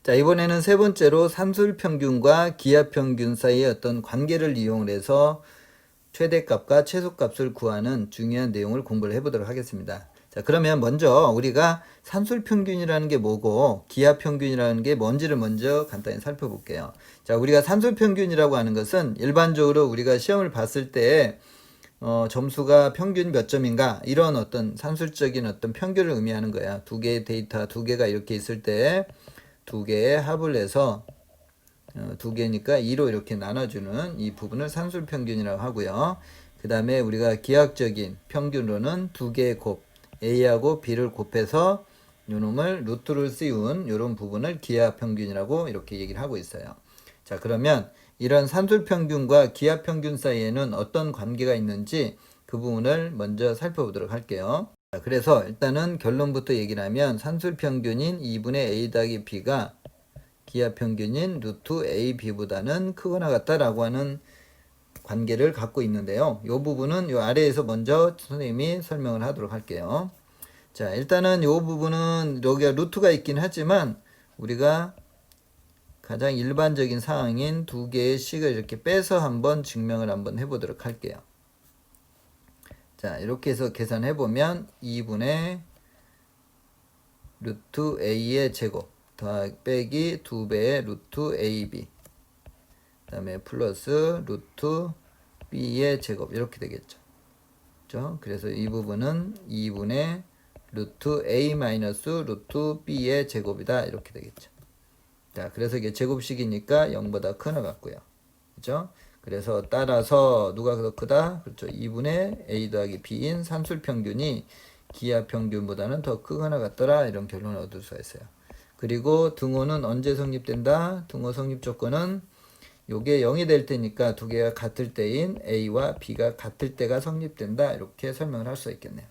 자, 이번에는 세 번째로 산술평균과 기하평균 사이의 어떤 관계를 이용을 해서 최대값과 최소값을 구하는 중요한 내용을 공부를 해보도록 하겠습니다. 자, 그러면 먼저 우리가 산술평균이라는 게 뭐고 기하평균이라는 게 뭔지를 먼저 간단히 살펴볼게요. 자, 우리가 산술평균이라고 하는 것은 일반적으로 우리가 시험을 봤을 때 점수가 평균 몇 점인가 이런 어떤 산술적인 어떤 평균을 의미하는 거야. 두 개의 데이터 두 개가 이렇게 있을 때 두 개의 합을 해서 두 개니까 2로 이렇게 나눠주는 이 부분을 산술평균이라고 하고요. 그 다음에 우리가 기하학적인 평균으로는 두 개의 곱 A하고 B를 곱해서 요놈을 루트를 씌운 이런 부분을 기하평균이라고 이렇게 얘기를 하고 있어요. 자, 그러면 이런 산술평균과 기하평균 사이에는 어떤 관계가 있는지 그 부분을 먼저 살펴보도록 할게요. 자, 그래서 일단은 결론부터 얘기를 하면 산술평균인 2분의 A 더하기 B가 기하평균인 루트 AB보다는 크거나 같다라고 하는 관계를 갖고 있는데요. 이 부분은 이 아래에서 먼저 선생님이 설명을 하도록 할게요. 자, 일단은 이 부분은 여기가 루트가 있긴 하지만 우리가 가장 일반적인 상황인 두 개의 식을 이렇게 빼서 한번 증명을 한번 해보도록 할게요. 자, 이렇게 해서 계산해보면 2분의 루트 A의 제곱 빼기 2배의 루트 AB 그 다음에 플러스 루트 B의 제곱 이렇게 되겠죠. 그렇죠? 그래서 이 부분은 2분의 루트 A 마이너스 루트 B의 제곱이다 이렇게 되겠죠. 자, 그래서 이게 제곱식이니까 0보다 큰 것 같고요. 그렇죠? 그래서 따라서 누가 더 크다? 그렇죠. 2분의 A 더하기 B인 산술평균이 기하평균보다는 더 크거나 같더라 이런 결론을 얻을 수가 있어요. 그리고 등호는 언제 성립된다? 등호 성립 조건은 요게 0이 될 때니까 두 개가 같을 때인 A와 B가 같을 때가 성립된다 이렇게 설명을 할 수 있겠네요.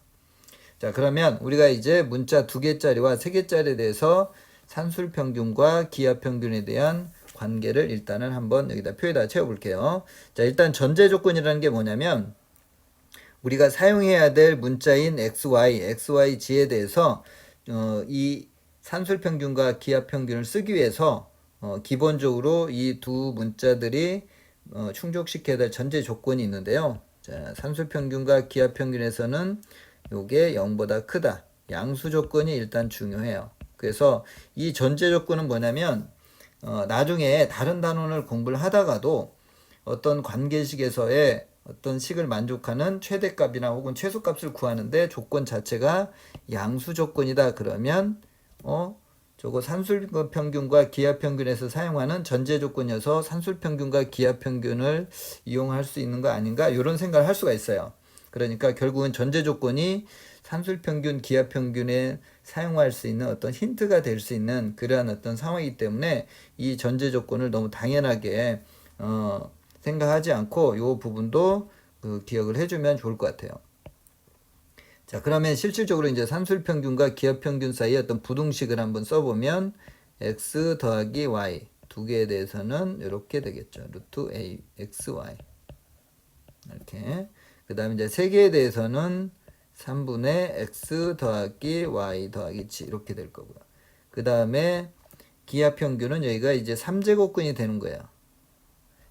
자, 그러면 우리가 이제 문자 2개짜리와 3개짜리에 대해서 산술평균과 기하평균에 대한 관계를 일단은 한번 여기다 표에다 채워볼게요. 자, 일단 전제 조건이라는 게 뭐냐면 우리가 사용해야 될 문자인 XYG에 대해서 이 산술평균과 기하평균을 쓰기 위해서 기본적으로 이 두 문자들이 충족시켜야 될 전제 조건이 있는데요. 자, 산술평균과 기하평균에서는 요게 0보다 크다. 양수 조건이 일단 중요해요. 그래서 이 전제 조건은 뭐냐면 나중에 다른 단원을 공부를 하다가도 어떤 관계식에서의 어떤 식을 만족하는 최대값이나 혹은 최소값을 구하는데 조건 자체가 양수 조건이다 그러면 저거 산술평균과 기하평균에서 사용하는 전제 조건이어서 산술평균과 기하평균을 이용할 수 있는 거 아닌가 이런 생각을 할 수가 있어요. 그러니까 결국은 전제 조건이 산술평균, 기하평균에 사용할 수 있는 어떤 힌트가 될 수 있는 그러한 어떤 상황이기 때문에 이 전제 조건을 너무 당연하게 생각하지 않고 이 부분도 기억을 해주면 좋을 것 같아요. 자, 그러면 실질적으로 이제 산술평균과 기하평균 사이의 어떤 부등식을 한번 써보면 x 더하기 y 두 개에 대해서는 이렇게 되겠죠. 루트 a x y 이렇게. 그 다음에 이제 세 개에 대해서는 3분의 x 더하기 y 더하기 g 이렇게 될 거고요. 그 다음에 기하평균은 여기가 이제 3제곱근이 되는 거예요.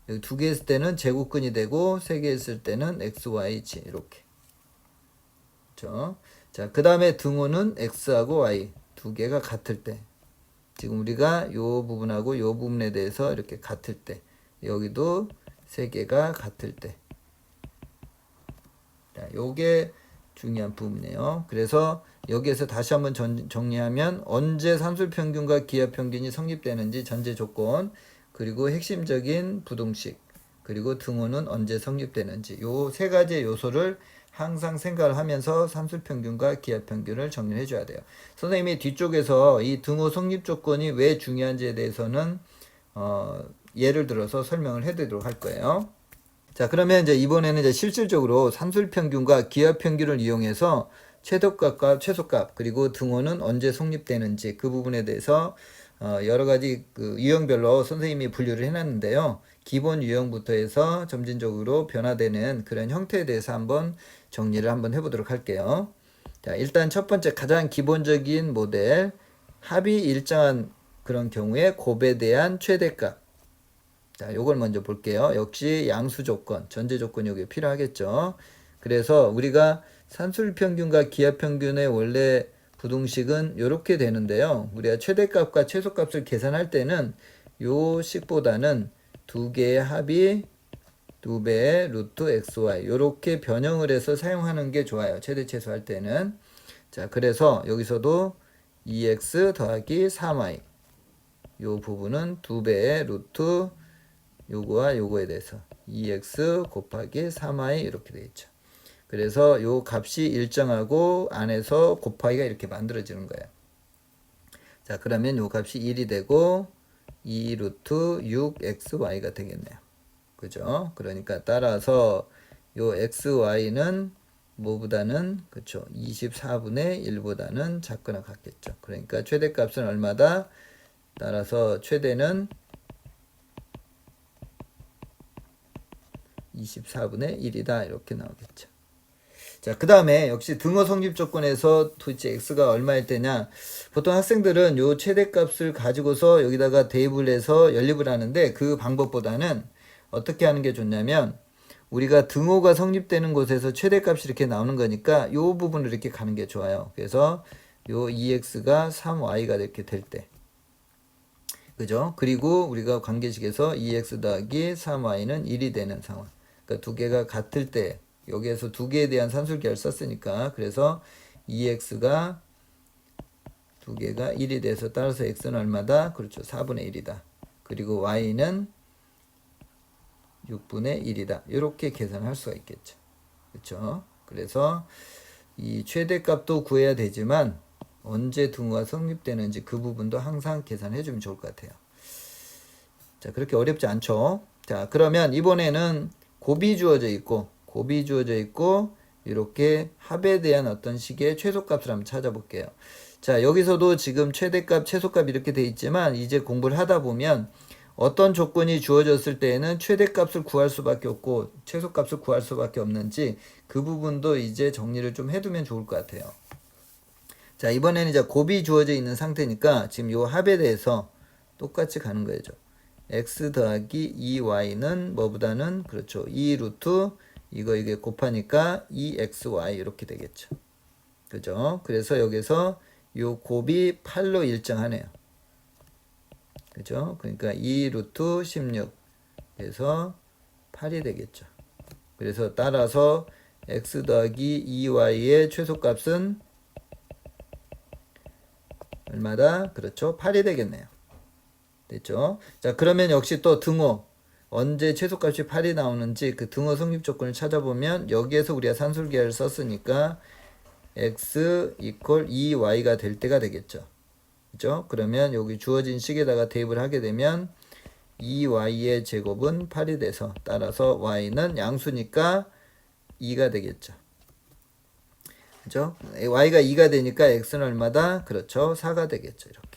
여기 두 개 있을 때는 제곱근이 되고 세 개 있을 때는 x, y, g 이렇게. 그렇죠? 자, 그 다음에 등호는 x하고 y 두 개가 같을 때 지금 우리가 요 부분하고 요 부분에 대해서 이렇게 같을 때 여기도 세 개가 같을 때 자, 요게 중요한 부분이에요. 그래서 여기에서 다시 한번 정리하면 언제 산술평균과 기하평균이 성립되는지 전제 조건 그리고 핵심적인 부등식 그리고 등호는 언제 성립되는지 요 세 가지의 요소를 항상 생각을 하면서 산술평균과 기하평균을 정리해 줘야 돼요. 선생님이 뒤쪽에서 이 등호 성립 조건이 왜 중요한지에 대해서는 예를 들어서 설명을 해 드리도록 할 거예요. 자, 그러면 이제 이번에는 이제 실질적으로 산술평균과 기하평균을 이용해서 최대값과 최소값 그리고 등호는 언제 성립되는지 그 부분에 대해서 여러 가지 그 유형별로 선생님이 분류를 해놨는데요. 기본 유형부터 해서 점진적으로 변화되는 그런 형태에 대해서 한번 정리를 한번 해보도록 할게요. 자, 일단 첫 번째 가장 기본적인 모델 합이 일정한 그런 경우에 곱에 대한 최대값. 자, 요걸 먼저 볼게요. 역시 양수 조건, 전제 조건이 여기 필요하겠죠. 그래서 우리가 산술 평균과 기하 평균의 원래 부등식은 이렇게 되는데요. 우리가 최대값과 최소값을 계산할 때는 요 식보다는 두 개의 합이 2배의 루트 xy 요렇게 변형을 해서 사용하는 게 좋아요. 최대 최소 할 때는. 자, 그래서 여기서도 2x 더하기 3y 요 부분은 2배의 루트 요거와 요거에 대해서 2x 곱하기 3y 이렇게 되어 있죠. 그래서 요 값이 일정하고 안에서 곱하기가 이렇게 만들어지는 거예요. 자, 그러면 요 값이 1이 되고 2 루트 6xy가 되겠네요. 그죠? 그러니까 따라서 요 xy는 뭐보다는 그쵸 24분의 1보다는 작거나 같겠죠. 그러니까 최대값은 얼마다? 따라서 최대는 24분의 1이다 이렇게 나오겠죠. 자, 그 다음에 역시 등호 성립 조건에서 도대체 x가 얼마일 때냐. 보통 학생들은 요 최대값을 가지고서 여기다가 대입을 해서 연립을 하는데 그 방법보다는 어떻게 하는 게 좋냐면 우리가 등호가 성립되는 곳에서 최대값이 이렇게 나오는 거니까 요 부분을 이렇게 가는 게 좋아요. 그래서 요 2x가 3y가 이렇게 될 때. 그죠? 그리고 우리가 관계식에서 2x 더하기 3y는 1이 되는 상황. 그러니까 두 개가 같을 때 여기에서 두 개에 대한 산술계를 썼으니까 그래서 2x가 두 개가 1이 돼서 따라서 x는 얼마다? 그렇죠. 4분의 1이다. 그리고 y는 6분의 1이다. 이렇게 계산할 수가 있겠죠. 그렇죠? 그래서 이 최대값도 구해야 되지만 언제 등호가 성립되는지 그 부분도 항상 계산해 주면 좋을 것 같아요. 자, 그렇게 어렵지 않죠? 자, 그러면 이번에는 곱이 주어져 있고 이렇게 합에 대한 어떤 식의 최소값을 한번 찾아볼게요. 자, 여기서도 지금 최대값, 최소값 이렇게 돼 있지만 이제 공부를 하다 보면 어떤 조건이 주어졌을 때에는 최대값을 구할 수밖에 없고 최소값을 구할 수밖에 없는지 그 부분도 이제 정리를 좀 해두면 좋을 것 같아요. 자, 이번에는 이제 곱이 주어져 있는 상태니까 지금 요 합에 대해서 똑같이 가는 거죠. x 더하기 2y는 뭐보다는 그렇죠. 2 루트 이게 곱하니까 2xy 이렇게 되겠죠. 그죠? 그래서 여기서 요 곱이 8로 일정하네요. 그죠? 그러니까 2 루트 16 그래서 8이 되겠죠. 그래서 따라서 x 더하기 2y의 최소값은 얼마다? 그렇죠. 8이 되겠네요. 됐죠? 자, 그러면 역시 또 등호. 언제 최소값이 8이 나오는지 그 등호 성립 조건을 찾아보면 여기에서 우리가 산술계를 썼으니까 x 이퀄 2y가 될 때가 되겠죠. 그죠? 그러면 여기 주어진 식에다가 대입을 하게 되면 2y의 제곱은 8이 돼서 따라서 y는 양수니까 2가 되겠죠. 그죠? y가 2가 되니까 x는 얼마다? 그렇죠. 4가 되겠죠. 이렇게.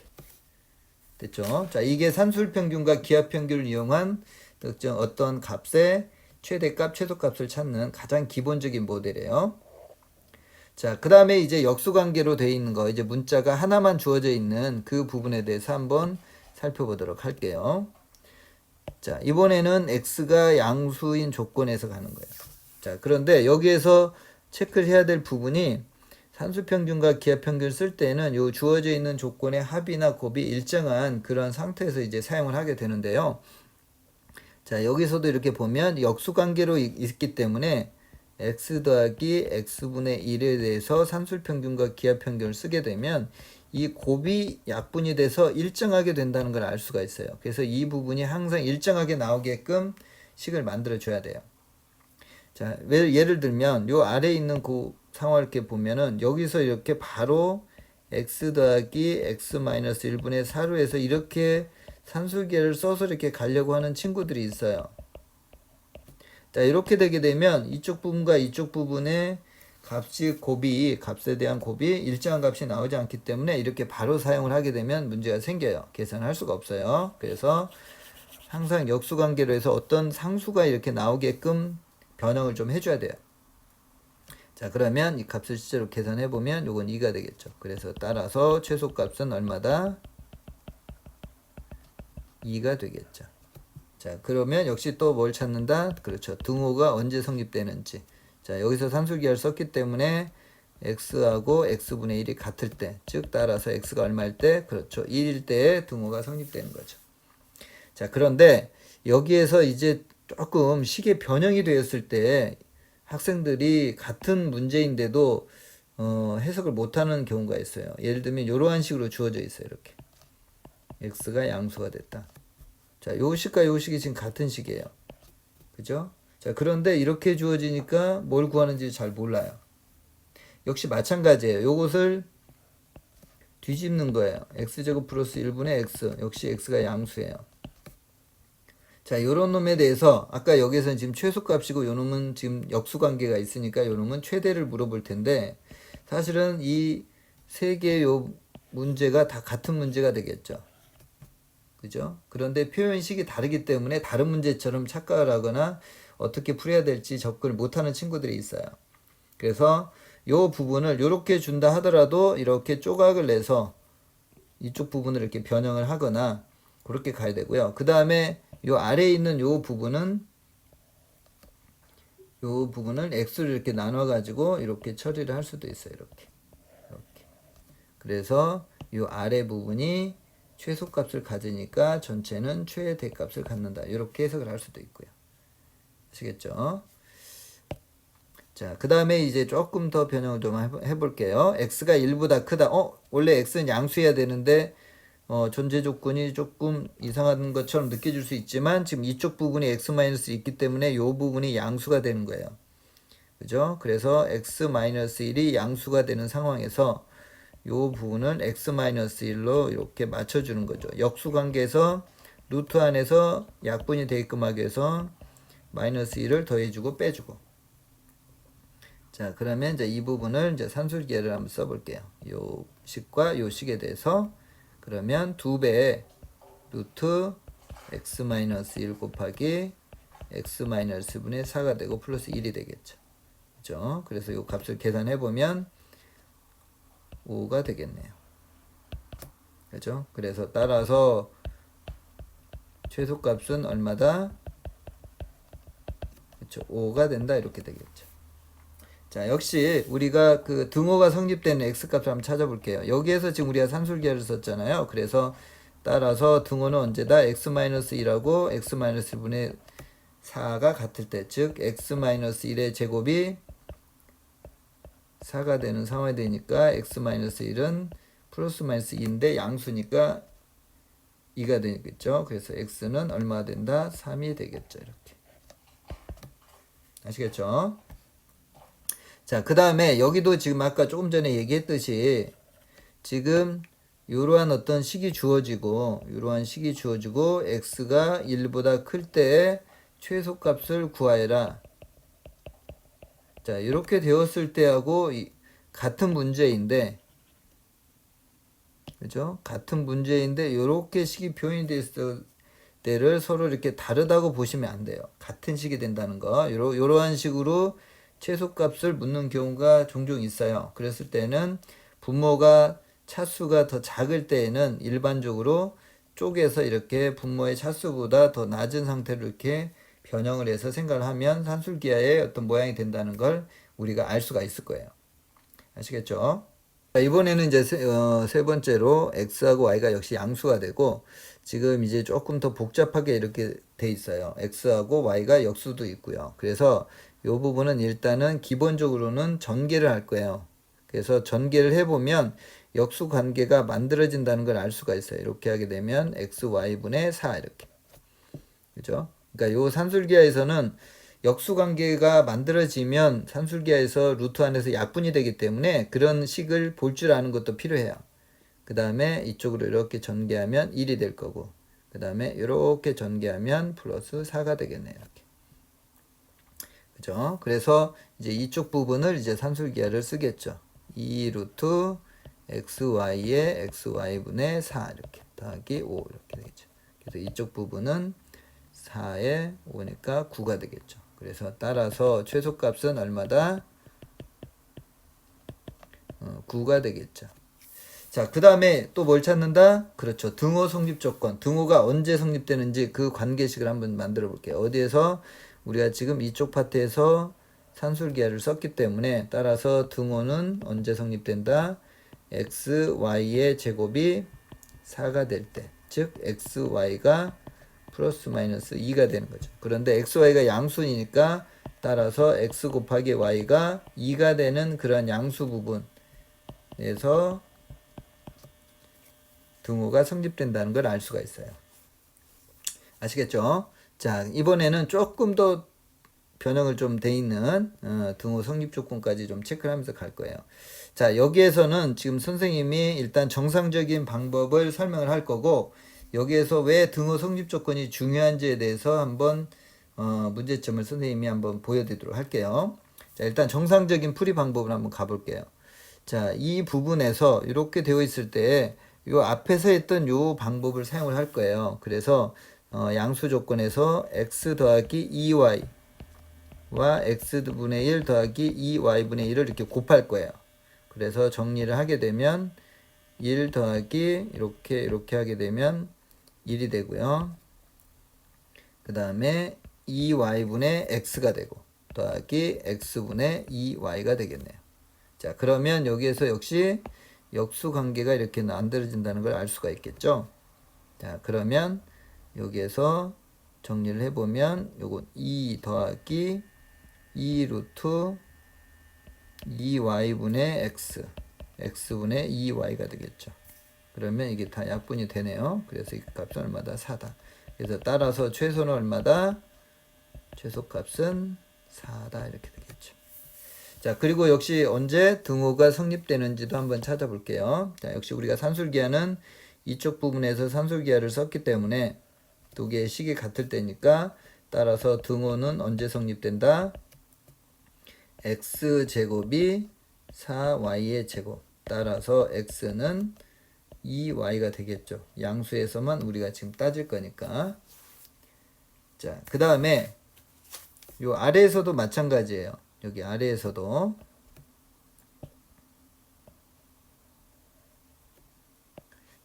됐죠? 자, 이게 산술평균과 기하평균을 이용한 특정 어떤 값의 최대값, 최소값을 찾는 가장 기본적인 모델이에요. 자, 그 다음에 이제 역수관계로 되어 있는 거, 이제 문자가 하나만 주어져 있는 그 부분에 대해서 한번 살펴보도록 할게요. 자, 이번에는 x가 양수인 조건에서 가는 거예요. 자, 그런데 여기에서 체크를 해야 될 부분이 산수평균과 기하평균을 쓸 때는 요 주어져 있는 조건의 합이나 곱이 일정한 그런 상태에서 이제 사용을 하게 되는데요. 자, 여기서도 이렇게 보면 역수관계로 있기 때문에 x 더하기 x분의 1에 대해서 산술평균과 기하평균을 쓰게 되면 이 곱이 약분이 돼서 일정하게 된다는 걸 알 수가 있어요. 그래서 이 부분이 항상 일정하게 나오게끔 식을 만들어 줘야 돼요. 자, 예를 들면 요 아래에 있는 그 상황을 이렇게 보면은 여기서 이렇게 바로 x 더하기 x 마이너스 1분의 4로 해서 이렇게 산술계를 써서 이렇게 가려고 하는 친구들이 있어요. 자, 이렇게 되게 되면 이쪽 부분과 이쪽 부분의 값에 대한 곱이 일정한 값이 나오지 않기 때문에 이렇게 바로 사용을 하게 되면 문제가 생겨요. 계산할 수가 없어요. 그래서 항상 역수관계로 해서 어떤 상수가 이렇게 나오게끔 변형을 좀 해줘야 돼요. 자, 그러면 이 값을 실제로 계산해 보면 요건 2가 되겠죠. 그래서 따라서 최소값은 얼마다? 2가 되겠죠. 자, 그러면 역시 또 뭘 찾는다? 그렇죠. 등호가 언제 성립되는지. 자, 여기서 산술기하를 썼기 때문에 x하고 x분의 1이 같을 때, 즉 따라서 x가 얼마일 때? 그렇죠. 1일 때에 등호가 성립되는 거죠. 자, 그런데 여기에서 이제 조금 식의 변형이 되었을 때 학생들이 같은 문제인데도 해석을 못하는 경우가 있어요. 예를 들면 이러한 식으로 주어져 있어요. 이렇게 x가 양수가 됐다. 자, 요 식과 요 식이 지금 같은 식이에요. 그죠? 자, 그런데 이렇게 주어지니까 뭘 구하는지 잘 몰라요. 역시 마찬가지예요. 요것을 뒤집는 거예요. x제곱 플러스 1분의 x. 역시 x가 양수예요. 자, 요런 놈에 대해서 아까 여기서는 지금 최소값이고 요 놈은 지금 역수관계가 있으니까 요 놈은 최대를 물어볼 텐데 사실은 이 세 개의 요 문제가 다 같은 문제가 되겠죠. 그죠? 그런데 표현식이 다르기 때문에 다른 문제처럼 착각을 하거나 어떻게 풀어야 될지 접근을 못하는 친구들이 있어요. 그래서 요 부분을 이렇게 준다 하더라도 이렇게 조각을 내서 이쪽 부분을 이렇게 변형을 하거나 그렇게 가야 되고요. 그 다음에 요 아래에 있는 요 부분은 요 부분을 x를 이렇게 나눠 가지고 이렇게 처리를 할 수도 있어요. 이렇게. 그래서 요 아래 부분이 최소값을 가지니까 전체는 최대값을 갖는다. 이렇게 해석을 할 수도 있고요. 아시겠죠? 자, 그 다음에 이제 조금 더 변형을 좀 해볼게요. x가 1보다 크다. 원래 x는 양수해야 되는데 존재 조건이 조금 이상한 것처럼 느껴질 수 있지만 지금 이쪽 부분이 x- 있기 때문에 이 부분이 양수가 되는 거예요. 그죠? 그래서 x-1이 양수가 되는 상황에서 이 부분은 x-1로 이렇게 맞춰주는 거죠. 역수관계에서 루트 안에서 약분이 되게끔 하기 위해서 마이너스 1을 더해주고 빼주고. 자, 그러면 이제 이 부분을 이제 산술기하를 한번 써볼게요. 요 식과 요 식에 대해서. 그러면 2배의 루트 x-1 곱하기 x-분의 4가 되고 플러스 1이 되겠죠. 그죠? 그래서 요 값을 계산해 보면 5가 되겠네요. 그죠? 그래서 따라서 최소값은 얼마다? 그렇죠. 5가 된다. 이렇게 되겠죠. 자, 역시 우리가 그 등호가 성립되는 x값을 한번 찾아볼게요. 여기에서 지금 우리가 산술기하를 썼잖아요. 그래서 따라서 등호는 언제다? x-1하고 x-1분의 4가 같을 때, 즉 x-1의 제곱이 4가 되는 상황이 되니까 x-1은 플러스 마이너스 2인데 양수니까 2가 되겠죠. 그래서 x는 얼마가 된다? 3이 되겠죠. 이렇게. 아시겠죠? 자, 그 다음에 여기도 지금 아까 조금 전에 얘기했듯이 지금 이러한 어떤 식이 주어지고 x가 1보다 클 때 최소값을 구하여라. 자, 이렇게 되었을 때하고 같은 문제인데, 그죠? 같은 문제인데 이렇게 식이 표현이 됐을 때를 서로 이렇게 다르다고 보시면 안 돼요. 같은 식이 된다는 거. 이러한 식으로 최소값을 묻는 경우가 종종 있어요. 그랬을 때는 분모가 차수가 더 작을 때에는 일반적으로 쪼개서 이렇게 분모의 차수보다 더 낮은 상태로 이렇게 변형을 해서 생각을 하면 산술기하의 어떤 모양이 된다는 걸 우리가 알 수가 있을 거예요. 아시겠죠? 자, 이번에는 이제 세 번째로 x하고 y가 역시 양수가 되고 지금 이제 조금 더 복잡하게 이렇게 돼 있어요. x하고 y가 역수도 있고요. 그래서 이 부분은 일단은 기본적으로는 전개를 할 거예요. 그래서 전개를 해보면 역수 관계가 만들어진다는 걸 알 수가 있어요. 이렇게 하게 되면 xy분의 4 이렇게. 그죠? 그러니까 요 산술기하에서는 역수 관계가 만들어지면 산술기하에서 루트 안에서 약분이 되기 때문에 그런 식을 볼 줄 아는 것도 필요해요. 그 다음에 이쪽으로 이렇게 전개하면 1이 될 거고 그 다음에 이렇게 전개하면 플러스 4가 되겠네요. 이렇게. 그죠? 그래서 이제 이쪽 부분을 이제 산술기하를 쓰겠죠. 2 루트 xy의 xy분의 4 이렇게 더하기 5 이렇게 되겠죠. 그래서 이쪽 부분은 4에 5니까 9가 되겠죠. 그래서 따라서 최소값은 얼마다? 9가 되겠죠. 자, 그 다음에 또 뭘 찾는다? 그렇죠. 등호 성립 조건. 등호가 언제 성립되는지 그 관계식을 한번 만들어 볼게요. 어디에서? 우리가 지금 이쪽 파트에서 산술기하를 썼기 때문에 따라서 등호는 언제 성립된다? x, y의 제곱이 4가 될 때. 즉, x, y가 플러스 마이너스 2가 되는 거죠. 그런데 x, y가 양수니까 따라서 x 곱하기 y가 2가 되는 그런 양수 부분에서 등호가 성립된다는 걸 알 수가 있어요. 아시겠죠? 자, 이번에는 조금 더 변형을 좀 돼 있는 등호 성립 조건까지 좀 체크를 하면서 갈 거예요. 자, 여기에서는 지금 선생님이 일단 정상적인 방법을 설명을 할 거고, 여기에서 왜 등호 성립 조건이 중요한지에 대해서 한번 문제점을 선생님이 한번 보여드리도록 할게요. 자, 일단 정상적인 풀이 방법을 한번 가볼게요. 자, 이 부분에서 이렇게 되어 있을 때 요 앞에서 했던 요 방법을 사용을 할 거예요. 그래서 양수 조건에서 x 더하기 2y와 x분의 1 더하기 2y분의 1을 이렇게 곱할 거예요. 그래서 정리를 하게 되면 1 더하기 이렇게 하게 되면 1이 되고요. 그 다음에 2y분의 x가 되고 더하기 x분의 2y가 되겠네요. 자, 그러면 여기에서 역시 역수 관계가 이렇게 만들어진다는 걸 알 수가 있겠죠. 자, 그러면 여기에서 정리를 해보면 요건 2 더하기 2 루트 2y분의 x, x분의 2y가 되겠죠. 그러면 이게 다 약분이 되네요. 그래서 이 값은 얼마다? 4다. 그래서 따라서 최소는 얼마다? 최소값은 4다. 이렇게 되겠죠. 자, 그리고 역시 언제 등호가 성립되는지도 한번 찾아볼게요. 자, 역시 우리가 산술기하는 이쪽 부분에서 산술기하를 썼기 때문에 두 개의 식이 같을 때니까 따라서 등호는 언제 성립된다? x제곱이 4y의 제곱. 따라서 x는 2y가 되겠죠. 양수에서만 우리가 지금 따질 거니까. 자, 그 다음에 요 아래에서도 마찬가지예요. 여기 아래에서도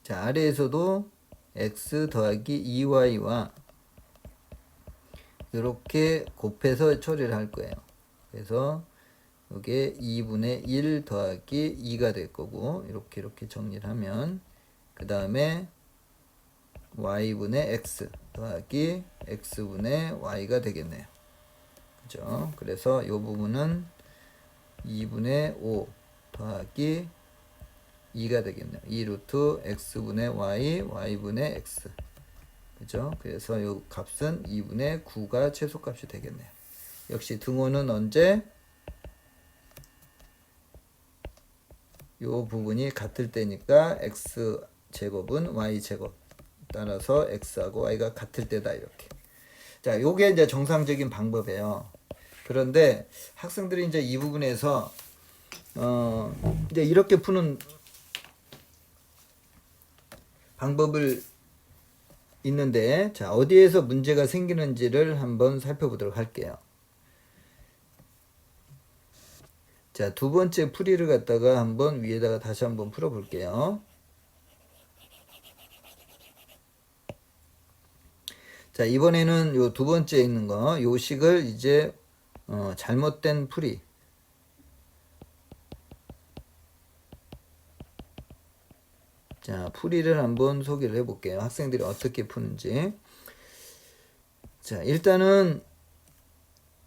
자, 아래에서도 x 더하기 2y와 이렇게 곱해서 처리를 할 거예요. 그래서 이게 2분의 1 더하기 2가 될 거고 이렇게 정리를 하면 그 다음에 y분의 x 더하기 x분의 y가 되겠네요. 그죠? 그래서 이 부분은 2분의 5 더하기 2가 되겠네요. 2 루트 x분의 y, y분의 x. 그죠? 그래서 이 값은 2분의 9가 최소값이 되겠네요. 역시 등호는 언제? 이 부분이 같을 때니까 x제곱은 y제곱. 따라서 x하고 y가 같을 때다. 이렇게. 자, 요게 이제 정상적인 방법이에요. 그런데 학생들이 이제 이 부분에서 이제 이렇게 푸는 방법을 있는데, 자, 어디에서 문제가 생기는지를 한번 살펴보도록 할게요. 자, 두 번째 풀이를 갖다가 한번 위에다가 다시 한번 풀어 볼게요. 자, 이번에는 요 두 번째 있는 거, 요 식을 이제 잘못된 풀이. 자, 풀이를 한번 소개를 해볼게요. 학생들이 어떻게 푸는지. 자, 일단은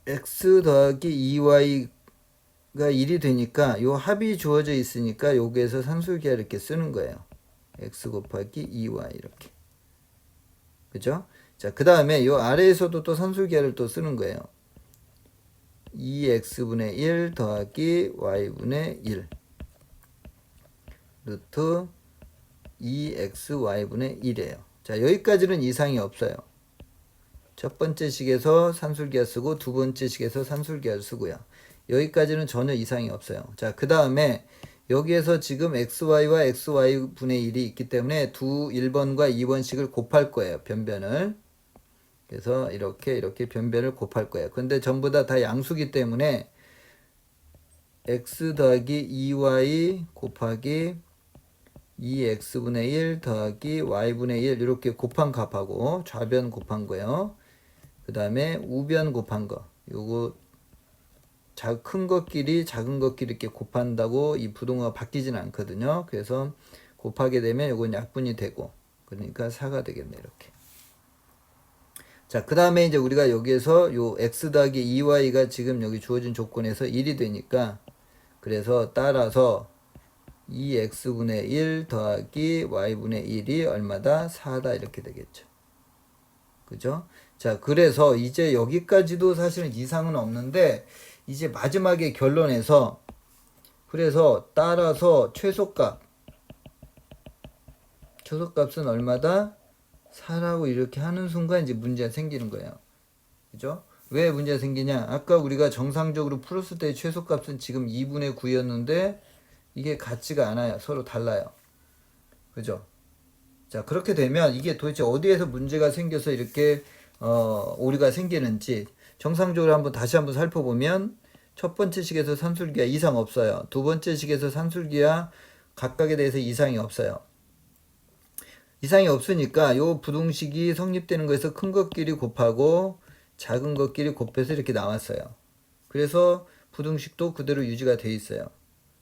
x 더하기 2y가 1이 되니까 요 합이 주어져 있으니까 여기에서 산술기하 이렇게 쓰는 거예요. x 곱하기 2y 이렇게. 그죠? 자, 그 다음에 요 아래에서도 또 산술기하를 또 쓰는 거예요. 2x분의 1 더하기 y분의 1 루트 2xy분의 1이에요. 자, 여기까지는 이상이 없어요. 첫 번째 식에서 산술기하 쓰고 두 번째 식에서 산술기하를 쓰고요. 여기까지는 전혀 이상이 없어요. 자, 그 다음에 여기에서 지금 xy와 xy분의 1이 있기 때문에 두 1번과 2번식을 곱할 거예요. 변변을. 그래서 이렇게 변변을 곱할 거예요. 근데 전부 다 양수기 때문에 x 더하기 2y 곱하기 2x분의 1 더하기 y분의 1 이렇게 곱한 값하고 좌변 곱한 거예요. 그 다음에 우변 곱한 거 요거 큰 것끼리 작은 것끼리 이렇게 곱한다고 이 부동호가 바뀌진 않거든요. 그래서 곱하게 되면 요건 약분이 되고 그러니까 4가 되겠네 이렇게. 자, 그 다음에 이제 우리가 여기에서 요 x 더하기 2y가 지금 여기 주어진 조건에서 1이 되니까 그래서 따라서 2x분의 1 더하기 y분의 1이 얼마다? 4다 이렇게 되겠죠. 그죠? 자, 그래서 이제 여기까지도 사실은 이상은 없는데 이제 마지막에 결론에서 그래서 따라서 최소값은 얼마다? 4라고 이렇게 하는 순간 이제 문제가 생기는 거예요. 그죠? 왜 문제가 생기냐? 아까 우리가 정상적으로 풀었을 때 최소값은 지금 2분의 9였는데 이게 같지가 않아요. 서로 달라요. 그죠? 자, 그렇게 되면 이게 도대체 어디에서 문제가 생겨서 이렇게 오류가 생기는지 정상적으로 다시 한번 살펴보면 첫 번째 식에서 산술기하 이상 없어요. 두 번째 식에서 산술기하 각각에 대해서 이상이 없어요. 이상이 없으니까 요 부등식이 성립되는 거에서 큰 것끼리 곱하고 작은 것끼리 곱해서 이렇게 나왔어요. 그래서 부등식도 그대로 유지가 돼 있어요.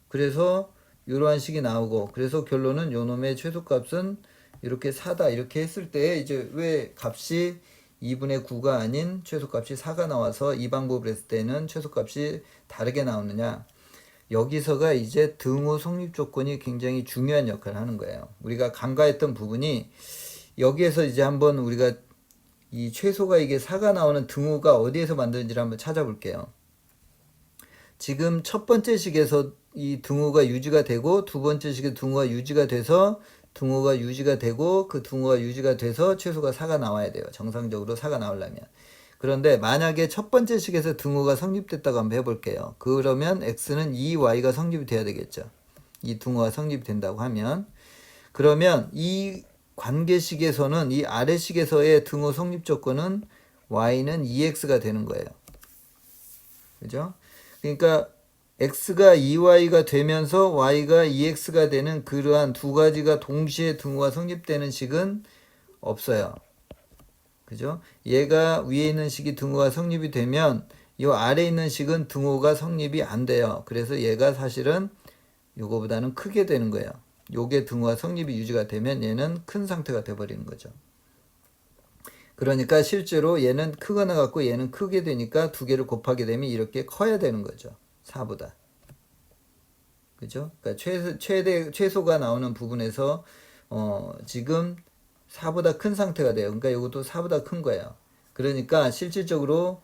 그래서 이러한 식이 나오고 그래서 결론은 요 놈의 최소값은 이렇게 4다 이렇게 했을 때 이제 왜 값이 2분의 9가 아닌 최소값이 4가 나와서 이 방법을 했을 때는 최소값이 다르게 나오느냐. 여기서가 이제 등호 성립 조건이 굉장히 중요한 역할을 하는 거예요. 우리가 간과했던 부분이 여기에서 이제 한번 우리가 이 최소가 이게 4가 나오는 등호가 어디에서 만드는지를 한번 찾아볼게요. 지금 첫 번째 식에서 이 등호가 유지가 되고 두 번째 식의 등호가 유지가 돼서 등호가 유지가 되고 그 등호가 유지가 돼서 최소가 4가 나와야 돼요. 정상적으로 4가 나오려면. 그런데 만약에 첫 번째 식에서 등호가 성립됐다고 한번 해볼게요. 그러면 x는 2y가 성립이 돼야 되겠죠. 이 등호가 성립이 된다고 하면 그러면 이 관계식에서는 이 아래식에서의 등호 성립 조건은 y는 2x가 되는 거예요. 그죠? 그러니까 x가 2y가 되면서 y가 2x가 되는 그러한 두 가지가 동시에 등호가 성립되는 식은 없어요. 그죠? 얘가 위에 있는 식이 등호가 성립이 되면 이 아래에 있는 식은 등호가 성립이 안 돼요. 그래서 얘가 사실은 요거보다는 크게 되는 거예요. 요게 등호가 성립이 유지가 되면 얘는 큰 상태가 돼버리는 거죠. 그러니까 실제로 얘는 크거나 같고 얘는 크게 되니까 두 개를 곱하게 되면 이렇게 커야 되는 거죠. 4보다. 그죠? 그러니까 최소가 나오는 부분에서 지금 4보다 큰 상태가 돼요. 그러니까 이것도 4보다 큰 거예요. 그러니까 실질적으로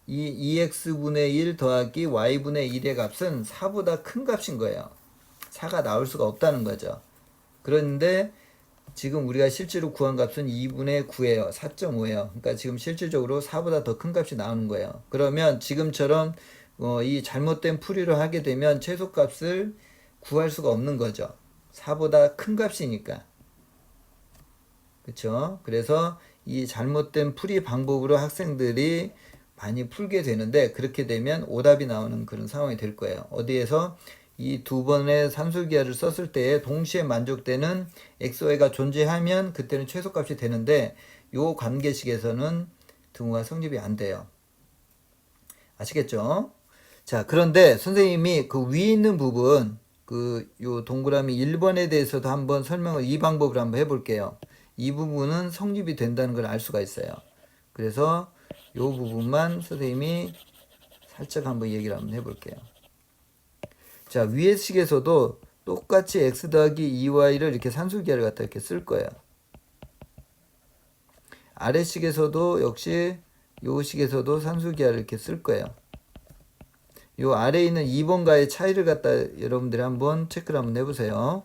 이 2x분의 1 더하기 y분의 1의 값은 4보다 큰 값인 거예요. 4가 나올 수가 없다는 거죠. 그런데 지금 우리가 실제로 구한 값은 2분의 9예요. 4.5예요. 그러니까 지금 실질적으로 4보다 더 큰 값이 나오는 거예요. 그러면 지금처럼 이 잘못된 풀이를 하게 되면 최소값을 구할 수가 없는 거죠. 4보다 큰 값이니까. 그쵸? 그래서 이 잘못된 풀이 방법으로 학생들이 많이 풀게 되는데 그렇게 되면 오답이 나오는 그런 상황이 될 거예요. 어디에서 이 두 번의 산술기하를 썼을 때 동시에 만족되는 xy가 존재하면 그때는 최소값이 되는데 요 관계식에서는 등호가 성립이 안 돼요. 아시겠죠? 자, 그런데 선생님이 그 위에 있는 부분 요 동그라미 1번에 대해서도 한번 설명을 이 방법으로 한번 해볼게요. 이 부분은 성립이 된다는 걸 알 수가 있어요. 그래서 요 부분만 선생님이 살짝 한번 얘기를 한번 해볼게요. 자, 위의 식에서도 똑같이 x 더하기 2y를 이렇게 산술기하를 갖다 이렇게 쓸 거예요. 아래 식에서도 역시 요 식에서도 산술기하를 이렇게 쓸 거예요. 요 아래에 있는 2번과의 차이를 갖다 여러분들이 한번 체크를 한번 해보세요.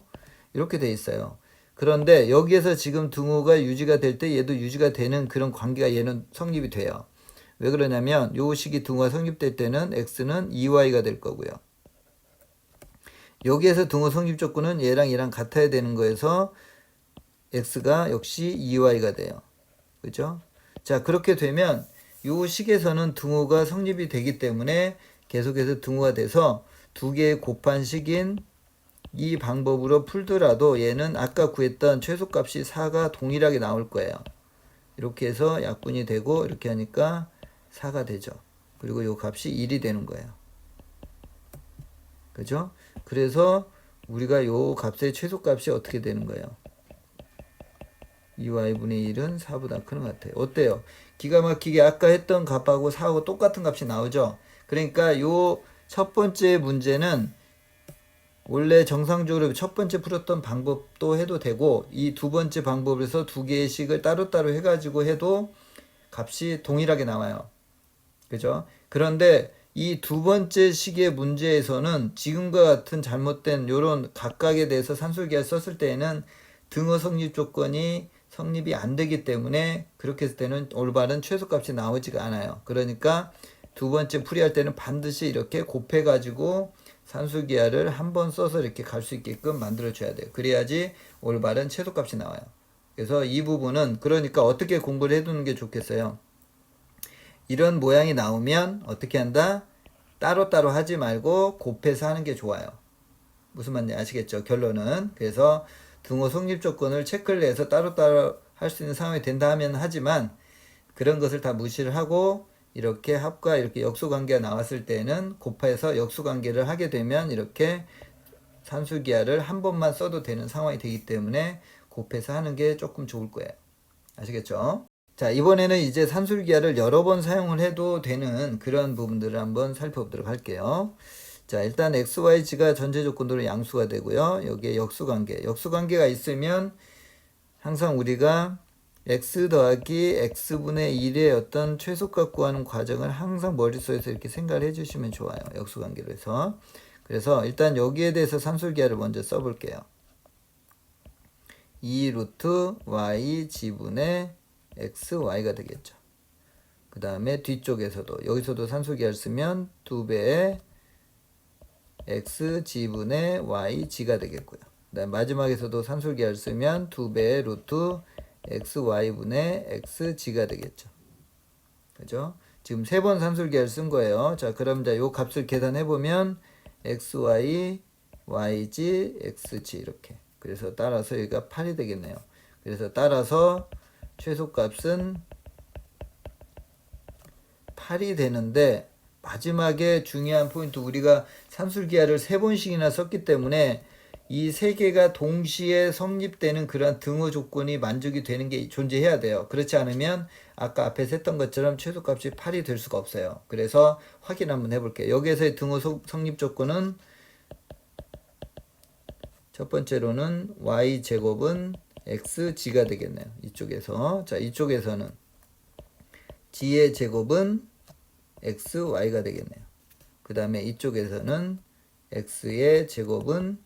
이렇게 돼 있어요. 그런데 여기에서 지금 등호가 유지가 될 때 얘도 유지가 되는 그런 관계가 얘는 성립이 돼요. 왜 그러냐면 요 식이 등호가 성립될 때는 x는 2y가 될 거고요. 여기에서 등호 성립 조건은 얘랑 같아야 되는 거에서 x가 역시 2y가 돼요. 그죠? 자, 그렇게 되면 요 식에서는 등호가 성립이 되기 때문에 계속해서 등호가 돼서 두 개의 곱한 식인 이 방법으로 풀더라도 얘는 아까 구했던 최소값이 4가 동일하게 나올 거예요. 이렇게 해서 약분이 되고 이렇게 하니까 4가 되죠. 그리고 요 값이 1이 되는 거예요. 그죠? 그래서 우리가 요 값의 최소값이 어떻게 되는 거예요? 2y분의 1은 4보다 크는 것 같아요. 어때요? 기가 막히게 아까 했던 값하고 4하고 똑같은 값이 나오죠? 그러니까 요 첫 번째 문제는 원래 정상적으로 첫 번째 풀었던 방법도 해도 되고 이 두 번째 방법에서 두 개의 식을 따로따로 해가지고 해도 값이 동일하게 나와요. 그죠? 그런데 이 두 번째 식의 문제에서는 지금과 같은 잘못된 요런 각각에 대해서 산술기를 썼을 때에는 등호 성립 조건이 성립이 안 되기 때문에 그렇게 했을 때는 올바른 최소값이 나오지가 않아요. 그러니까 두 번째 풀이할 때는 반드시 이렇게 곱해가지고 산술기하를 한 번 써서 이렇게 갈 수 있게끔 만들어 줘야 돼요. 그래야지 올바른 최소값이 나와요. 그래서 이 부분은 그러니까 어떻게 공부를 해두는 게 좋겠어요. 이런 모양이 나오면 어떻게 한다? 따로따로 하지 말고 곱해서 하는 게 좋아요. 무슨 말인지 아시겠죠? 결론은. 그래서 등호 성립 조건을 체크를 해서 따로따로 할 수 있는 상황이 된다 하면 하지만 그런 것을 다 무시를 하고 이렇게 합과 이렇게 역수관계가 나왔을 때는 곱해서 역수관계를 하게 되면 이렇게 산술기하를 한 번만 써도 되는 상황이 되기 때문에 곱해서 하는 게 조금 좋을 거예요. 아시겠죠? 자, 이번에는 이제 산술기하를 여러 번 사용을 해도 되는 그런 부분들을 한번 살펴보도록 할게요. 자, 일단 XYG가 전제 조건으로 양수가 되고요. 여기에 역수관계. 역수관계가 있으면 항상 우리가 x 더하기 x분의 1의 어떤 최소값 구하는 과정을 항상 머릿속에서 이렇게 생각을 해주시면 좋아요. 역수관계로 해서. 그래서 일단 여기에 대해서 산술기하를 먼저 써볼게요. 2 루트 y g분의 xy가 되겠죠. 그 다음에 뒤쪽에서도 여기서도 산술기하를 쓰면 2배의 x g분의 y g가 되겠고요. 그 다음 마지막에서도 산술기하를 쓰면 2배의 루트 xy분의 xg가 되겠죠. 그죠? 지금 세 번 산술기하를 쓴 거예요. 자, 그럼 자, 요 값을 계산해 보면 xy, yg, xg 이렇게. 그래서 따라서 여기가 8이 되겠네요. 그래서 따라서 최소값은 8이 되는데 마지막에 중요한 포인트 우리가 산술기하를 세 번씩이나 썼기 때문에 이 세 개가 동시에 성립되는 그런 등호 조건이 만족이 되는 게 존재해야 돼요. 그렇지 않으면 아까 앞에서 했던 것처럼 최소값이 8이 될 수가 없어요. 그래서 확인 한번 해볼게요. 여기에서의 등호 성립 조건은 첫 번째로는 y제곱은 xg가 되겠네요. 이쪽에서. 자, 이쪽에서는 g의 제곱은 xy가 되겠네요. 그 다음에 이쪽에서는 x의 제곱은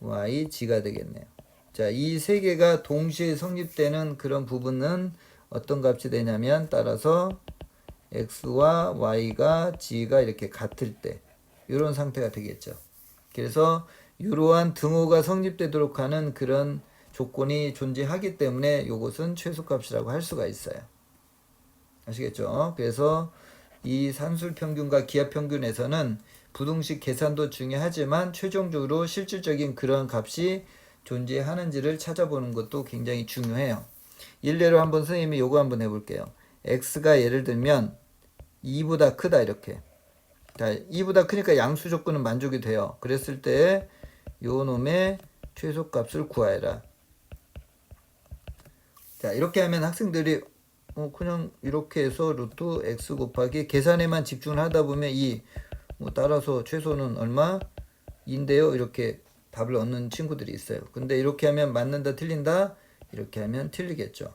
yg가 되겠네요. 자, 이 세 개가 동시에 성립되는 그런 부분은 어떤 값이 되냐면 따라서 x와 y가 g가 이렇게 같을 때 이런 상태가 되겠죠. 그래서 이러한 등호가 성립되도록 하는 그런 조건이 존재하기 때문에 이것은 최소값이라고 할 수가 있어요. 아시겠죠? 그래서 이 산술평균과 기하평균에서는 부등식 계산도 중요하지만 최종적으로 실질적인 그런 값이 존재하는지를 찾아보는 것도 굉장히 중요해요. 일례로 한번 선생님이 요거 한번 해볼게요. x가 예를 들면 2보다 크다 이렇게. 자, 2보다 크니까 양수 조건은 만족이 돼요. 그랬을 때 요 놈의 최소값을 구하여라. 자, 이렇게 하면 학생들이 그냥 이렇게 해서 루트 x 곱하기 계산에만 집중을 하다 보면 따라서 최소는 얼마? 인데요. 이렇게 답을 얻는 친구들이 있어요. 근데 이렇게 하면 맞는다 틀린다? 이렇게 하면 틀리겠죠.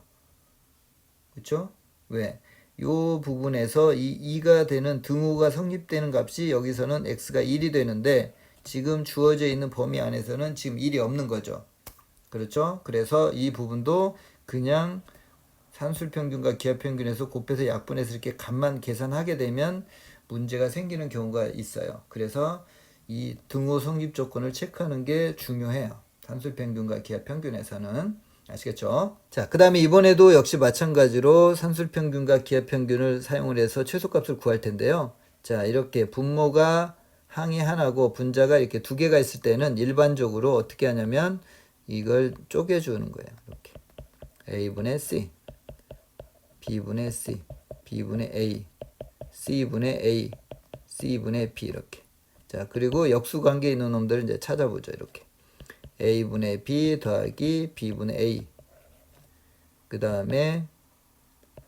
그쵸? 왜? 요 부분에서 이 2가 되는 등호가 성립되는 값이 여기서는 x가 1이 되는데 지금 주어져 있는 범위 안에서는 지금 1이 없는 거죠. 그렇죠? 그래서 이 부분도 그냥 산술평균과 기하평균에서 곱해서 약분해서 이렇게 값만 계산하게 되면 문제가 생기는 경우가 있어요. 그래서 이 등호 성립 조건을 체크하는 게 중요해요. 산술평균과 기하평균에서는. 아시겠죠? 자, 그 다음에 이번에도 역시 마찬가지로 산술평균과 기하평균을 사용을 해서 최소값을 구할 텐데요. 자, 이렇게 분모가 항이 하나고 분자가 이렇게 두 개가 있을 때는 일반적으로 어떻게 하냐면 이걸 쪼개주는 거예요. 이렇게 A분의 C, B분의 C, B분의 A, C분의 A, C분의 B 이렇게. 자, 그리고 역수관계에 있는 놈들을 이제 찾아보죠. 이렇게 A분의 B 더하기 B분의 A, 그 다음에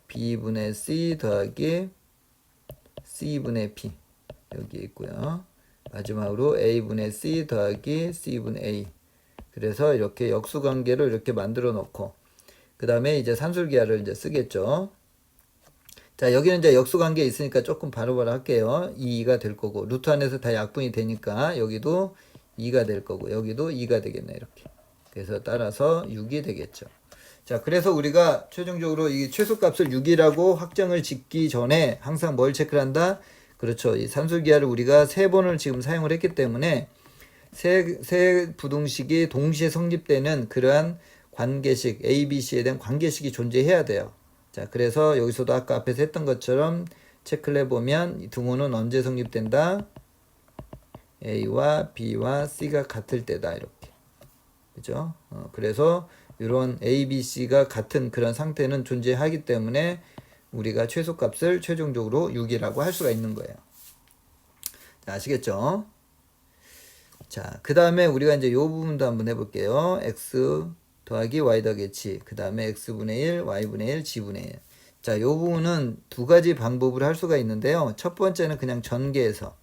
B분의 C 더하기 C분의 B 여기 있고요. 마지막으로 A분의 C 더하기 C분의 A. 그래서 이렇게 역수관계를 이렇게 만들어 놓고 그 다음에 이제 산술기하를 이제 쓰겠죠. 자, 여기는 이제 역수관계 있으니까 조금 바로바로 할게요. 2가 될 거고 루트 안에서 다 약분이 되니까 여기도 2가 될 거고 여기도 2가 되겠네 이렇게. 그래서 따라서 6이 되겠죠. 자, 그래서 우리가 최종적으로 이 최소값을 6이라고 확정을 짓기 전에 항상 뭘 체크를 한다? 그렇죠. 이 산술기하를 우리가 3번을 지금 사용을 했기 때문에 세 부등식이 동시에 성립되는 그러한 관계식 A, B, C에 대한 관계식이 존재해야 돼요. 자, 그래서 여기서도 아까 앞에서 했던 것처럼 체크를 해보면 이 등호는 언제 성립된다? A와 B와 C가 같을 때다 이렇게. 그죠? 그래서 이런 A, B, C가 같은 그런 상태는 존재하기 때문에 우리가 최소값을 최종적으로 6이라고 할 수가 있는 거예요. 자, 아시겠죠? 자, 그 다음에 우리가 이제 요 부분도 한번 해볼게요. x 더하기 y 더하기 h, 그 다음에 x분의 1, y분의 1, g분의 1. 자, 요 부분은 두 가지 방법으로 할 수가 있는데요. 첫 번째는 그냥 전개해서.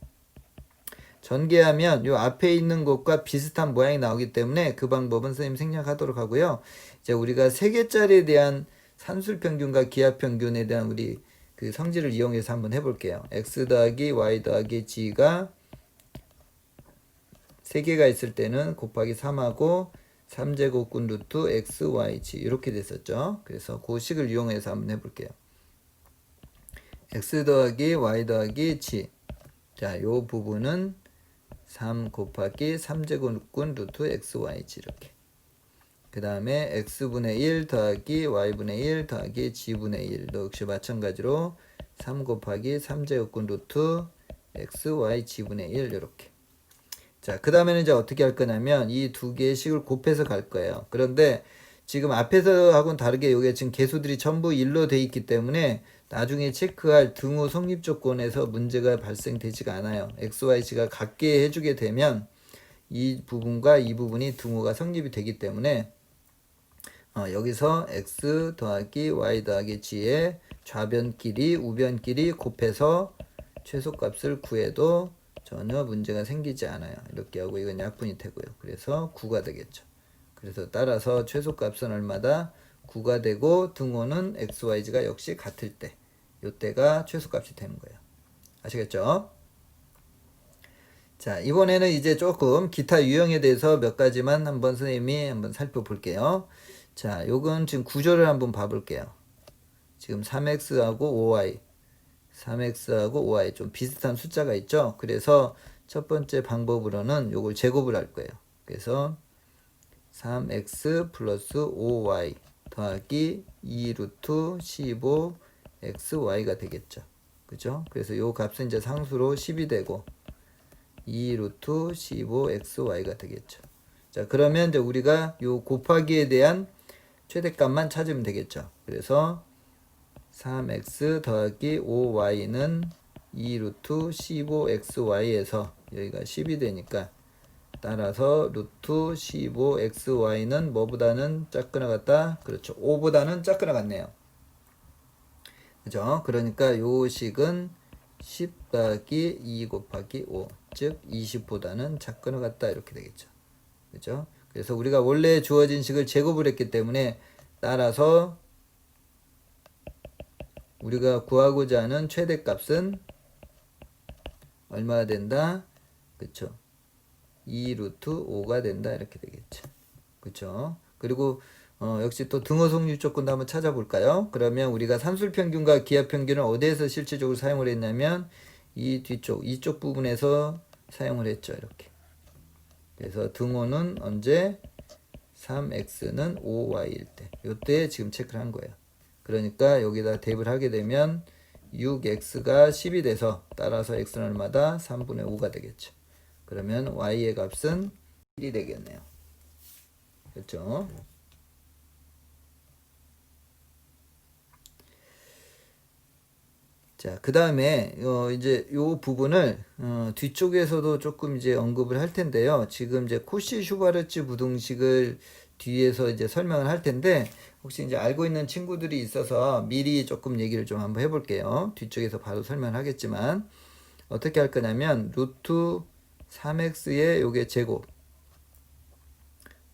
전개하면 요 앞에 있는 것과 비슷한 모양이 나오기 때문에 그 방법은 선생님 생략하도록 하고요. 이제 우리가 세 개짜리에 대한 산술평균과 기하평균에 대한 우리 그 성질을 이용해서 한번 해볼게요. x 더하기 y 더하기 g가 3개가 있을 때는 곱하기 3하고 3제곱군 루트 x, y, g 이렇게 됐었죠. 그래서 그 식을 이용해서 한번 해볼게요. x 더하기 y 더하기 g. 자, 요 부분은 3 곱하기 3제곱군 루트 x, y, g 이렇게. 그 다음에 x분의 1 더하기 y분의 1 더하기 g분의 1 역시 마찬가지로 3 곱하기 3제곱군 루트 x, y, g분의 1 이렇게. 자, 그 다음에는 이제 어떻게 할 거냐면 이 두 개의 식을 곱해서 갈 거예요. 그런데 지금 앞에서 하고는 다르게 여기에 지금 개수들이 전부 1로 돼 있기 때문에 나중에 체크할 등호 성립 조건에서 문제가 발생되지가 않아요. x, y, g가 같게 해주게 되면 이 부분과 이 부분이 등호가 성립이 되기 때문에 여기서 x 더하기 y 더하기 g의 좌변끼리 우변끼리 곱해서 최소값을 구해도 전혀 문제가 생기지 않아요. 이렇게 하고 이건 약분이 되고요. 그래서 9가 되겠죠. 그래서 따라서 최소값은 얼마다? 9가 되고 등호는 x, y, g가 역시 같을 때 이때가 최소값이 되는 거예요. 아시겠죠? 자, 이번에는 이제 조금 기타 유형에 대해서 몇 가지만 한번 선생님이 한번 살펴볼게요. 자, 요건 지금 구조를 한번 봐볼게요. 지금 3x하고 5y 3x하고 5y 좀 비슷한 숫자가 있죠. 그래서 첫 번째 방법으로는 요걸 제곱을 할 거예요. 그래서 3x 플러스 5y 더하기 2 루트 15xy가 되겠죠. 그죠? 그래서 요 값은 이제 상수로 10이 되고 2 루트 15xy가 되겠죠. 자, 그러면 이제 우리가 요 곱하기에 대한 최대값만 찾으면 되겠죠. 그래서 3x 더하기 5y는 2 루트 15xy에서 여기가 10이 되니까 따라서 루트 15xy는 뭐보다는 작거나 같다? 그렇죠. 5보다는 작거나 같네요. 그죠? 그러니까 요 식은 10 더하기 2 곱하기 5, 즉 20보다는 작거나 같다 이렇게 되겠죠. 그죠? 그래서 우리가 원래 주어진 식을 제곱을 했기 때문에 따라서 우리가 구하고자 하는 최대값은 얼마가 된다? 그쵸? 2 루트 5가 된다 이렇게 되겠죠. 그쵸? 그리고 역시 또 등호 성립 조건도 한번 찾아볼까요? 그러면 우리가 산술평균과 기하평균을 어디에서 실질적으로 사용을 했냐면 이 뒤쪽 이쪽 부분에서 사용을 했죠. 이렇게. 그래서 등호는 언제? 3x는 5y일 때. 요때 지금 체크를 한 거예요. 그러니까 여기다 대입을 하게 되면 6x가 10이 돼서 따라서 x는 얼마다? 3분의 5가 되겠죠. 그러면 y의 값은 1이 되겠네요. 그렇죠? 자, 그 다음에 이제 요 부분을 뒤쪽에서도 조금 이제 언급을 할 텐데요. 지금 이제 코시 슈바르츠 부등식을 뒤에서 이제 설명을 할 텐데 혹시 이제 알고 있는 친구들이 있어서 미리 조금 얘기를 좀 한번 해볼게요. 뒤쪽에서 바로 설명을 하겠지만 어떻게 할 거냐면 루트 3x의 요게 제곱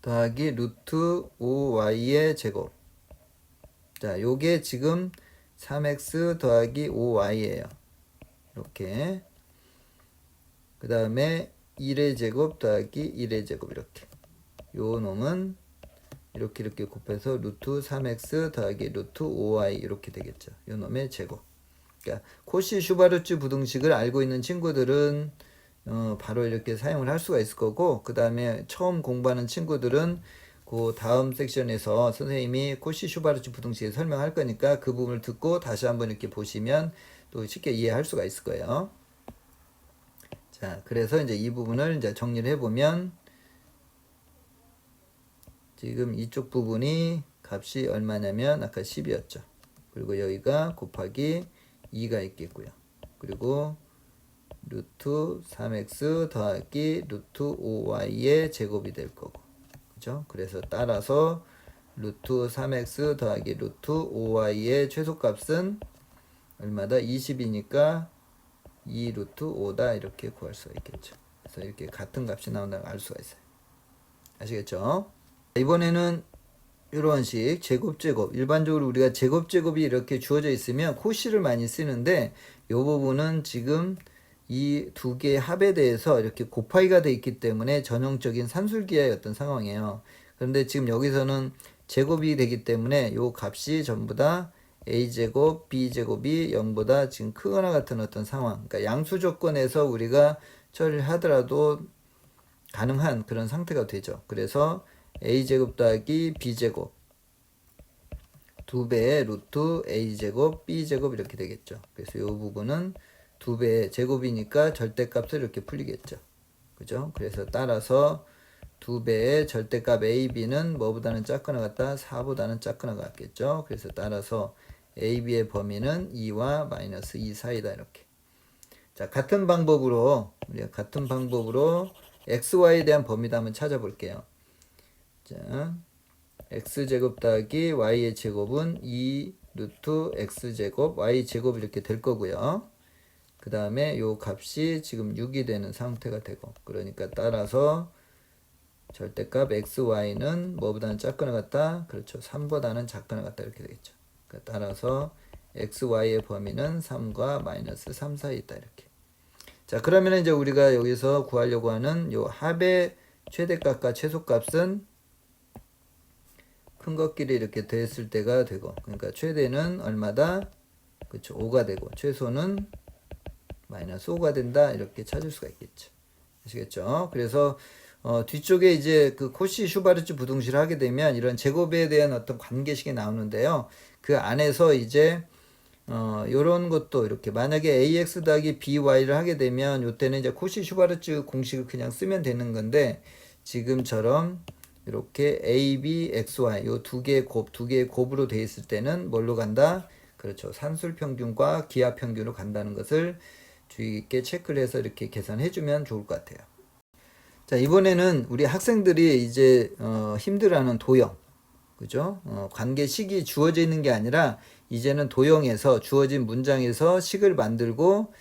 더하기 루트 5y의 제곱. 자, 요게 지금 3x 더하기 5y예요. 이렇게. 그 다음에 1의 제곱 더하기 1의 제곱 이렇게. 요 놈은 이렇게 곱해서 루트 3x 더하기 루트 5y 이렇게 되겠죠. 요 놈의 제곱. 그러니까 코시 슈바르츠 부등식을 알고 있는 친구들은 바로 이렇게 사용을 할 수가 있을 거고, 그 다음에 처음 공부하는 친구들은 그 다음 섹션에서 선생님이 코시 슈바르츠 부등식을 설명할 거니까 그 부분을 듣고 다시 한번 이렇게 보시면 또 쉽게 이해할 수가 있을 거예요. 자, 그래서 이제 이 부분을 이제 정리를 해보면 지금 이쪽 부분이 값이 얼마냐면 아까 10이었죠. 그리고 여기가 곱하기 2가 있겠고요. 그리고 루트 3x 더하기 루트 5y의 제곱이 될 거고. 그죠? 그래서 따라서 루트 3x 더하기 루트 5y의 최소값은 얼마다? 20이니까 2 루트 5다 이렇게 구할 수가 있겠죠. 그래서 이렇게 같은 값이 나온다는 걸 알 수가 있어요. 아시겠죠? 이번에는 이런 식 제곱 일반적으로 우리가 제곱이 이렇게 주어져 있으면 코시를 많이 쓰는데 이 부분은 지금 이 두 개의 합에 대해서 이렇게 곱하기가 돼 있기 때문에 전형적인 산술기하의 어떤 상황이에요. 그런데 지금 여기서는 제곱이 되기 때문에 이 값이 전부 다 a제곱, b제곱이 0보다 지금 크거나 같은 어떤 상황. 그러니까 양수 조건에서 우리가 처리를 하더라도 가능한 그런 상태가 되죠. 그래서 a제곱 더하기 b제곱 2배의 루트 a제곱 b제곱 이렇게 되겠죠. 그래서 이 부분은 2배의 제곱이니까 절대값을 이렇게 풀리겠죠. 그죠? 그래서 따라서 2배의 절대값 ab는 뭐보다는 작거나 같다? 4보다는 작거나 같겠죠. 그래서 따라서 ab의 범위는 2와 마이너스 2 사이다 이렇게. 자, 같은 방법으로 우리가 같은 방법으로 xy에 대한 범위도 한번 찾아볼게요. 자, x제곱 더하기 y의 제곱은 2 루트 x제곱 y제곱 이렇게 될 거고요. 그 다음에 요 값이 지금 6이 되는 상태가 되고, 그러니까 따라서 절대값 xy는 뭐보다는 작거나 같다? 그렇죠. 3보다는 작거나 같다 이렇게 되겠죠. 그러니까 따라서 xy의 범위는 3과 마이너스 3 사이 있다 이렇게. 자, 그러면 이제 우리가 여기서 구하려고 하는 요 합의 최대값과 최소값은 큰 것끼리 이렇게 됐을 때가 되고, 그러니까 최대는 얼마다? 그렇죠. 5가 되고 최소는 마이너스 5가 된다 이렇게 찾을 수가 있겠죠. 아시겠죠? 그래서 뒤쪽에 이제 그 코시 슈바르츠 부등식을 하게 되면 이런 제곱에 대한 어떤 관계식이 나오는데요. 그 안에서 이제 요런 것도 이렇게 만약에 ax 더하기 by를 하게 되면 요때는 이제 코시 슈바르츠 공식을 그냥 쓰면 되는 건데 지금처럼 이렇게 a, b, x, y 요 두 개의 곱으로 되어 있을 때는 뭘로 간다? 그렇죠. 산술 평균과 기하 평균으로 간다는 것을 주의 깊게 체크를 해서 이렇게 계산해 주면 좋을 것 같아요. 자, 이번에는 우리 학생들이 이제 힘들어하는 도형, 그죠? 관계식이 주어져 있는 게 아니라 이제는 도형에서 주어진 문장에서 식을 만들고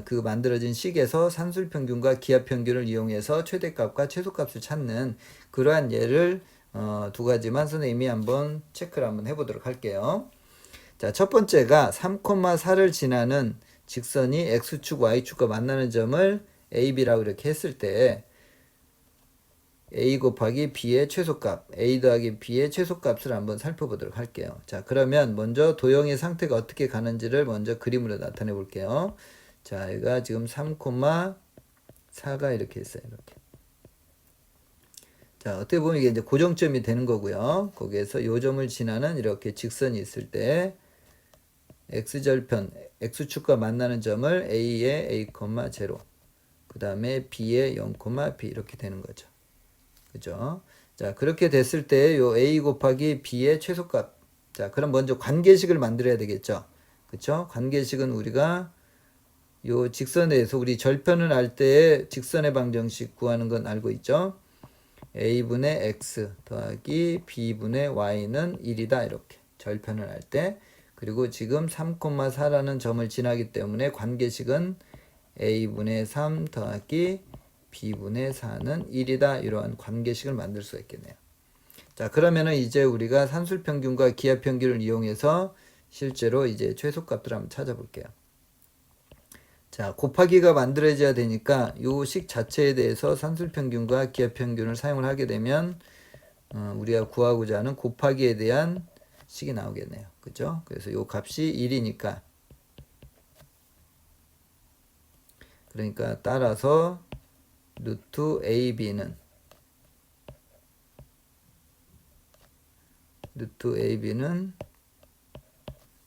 그 만들어진 식에서 산술평균과 기하평균을 이용해서 최대값과 최소값을 찾는 그러한 예를 두 가지만 선생님이 한번 체크를 한번 해보도록 할게요. 자, 첫 번째가 3,4를 지나는 직선이 x축, y축과 만나는 점을 AB라고 이렇게 했을 때 A 곱하기 B의 최소값, A 더하기 B의 최소값을 한번 살펴보도록 할게요. 자, 그러면 먼저 도형의 상태가 어떻게 가는지를 먼저 그림으로 나타내 볼게요. 자, 여기가 지금 3,4가 이렇게 있어요. 이렇게. 자, 어떻게 보면 이게 이제 고정점이 되는 거고요. 거기에서 요 점을 지나는 이렇게 직선이 있을 때 x절편 x축과 만나는 점을 a에 a, 0, 그 다음에 b에 0, b 이렇게 되는 거죠. 그죠? 자, 그렇게 됐을 때 요 a 곱하기 b의 최소값. 자, 그럼 먼저 관계식을 만들어야 되겠죠. 그쵸? 관계식은 우리가 요 직선에서 우리 절편을 할 때 직선의 방정식 구하는 건 알고 있죠? a분의 x 더하기 b분의 y는 1이다. 이렇게 절편을 할 때. 그리고 지금 3,4라는 점을 지나기 때문에 관계식은 a분의 3 더하기 b분의 4는 1이다. 이러한 관계식을 만들 수 있겠네요. 자, 그러면은 이제 우리가 산술평균과 기하평균을 이용해서 실제로 이제 최소값들을 한번 찾아볼게요. 자, 곱하기가 만들어져야 되니까 요 식 자체에 대해서 산술평균과 기하평균을 사용을 하게 되면 우리가 구하고자 하는 곱하기에 대한 식이 나오겠네요. 그죠? 그래서 요 값이 1이니까 그러니까 따라서 루트 AB는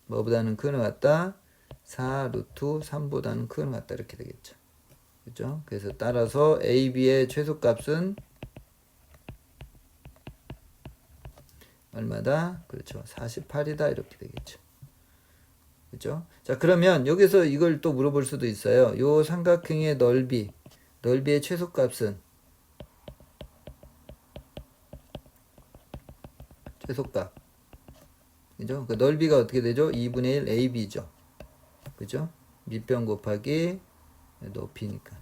뭐보다는 큰것 같다? 4 루트 3보다는 큰것 같다. 이렇게 되겠죠. 그죠? 그래서 따라서 AB의 최소값은 얼마다? 그렇죠. 48이다. 이렇게 되겠죠. 그죠? 자, 그러면 여기서 이걸 또 물어볼 수도 있어요. 요 삼각형의 넓이의 최소값은 최소값. 그죠? 그 넓이가 어떻게 되죠? 2분의 1 AB죠. 그죠? 밑변 곱하기 높이니까.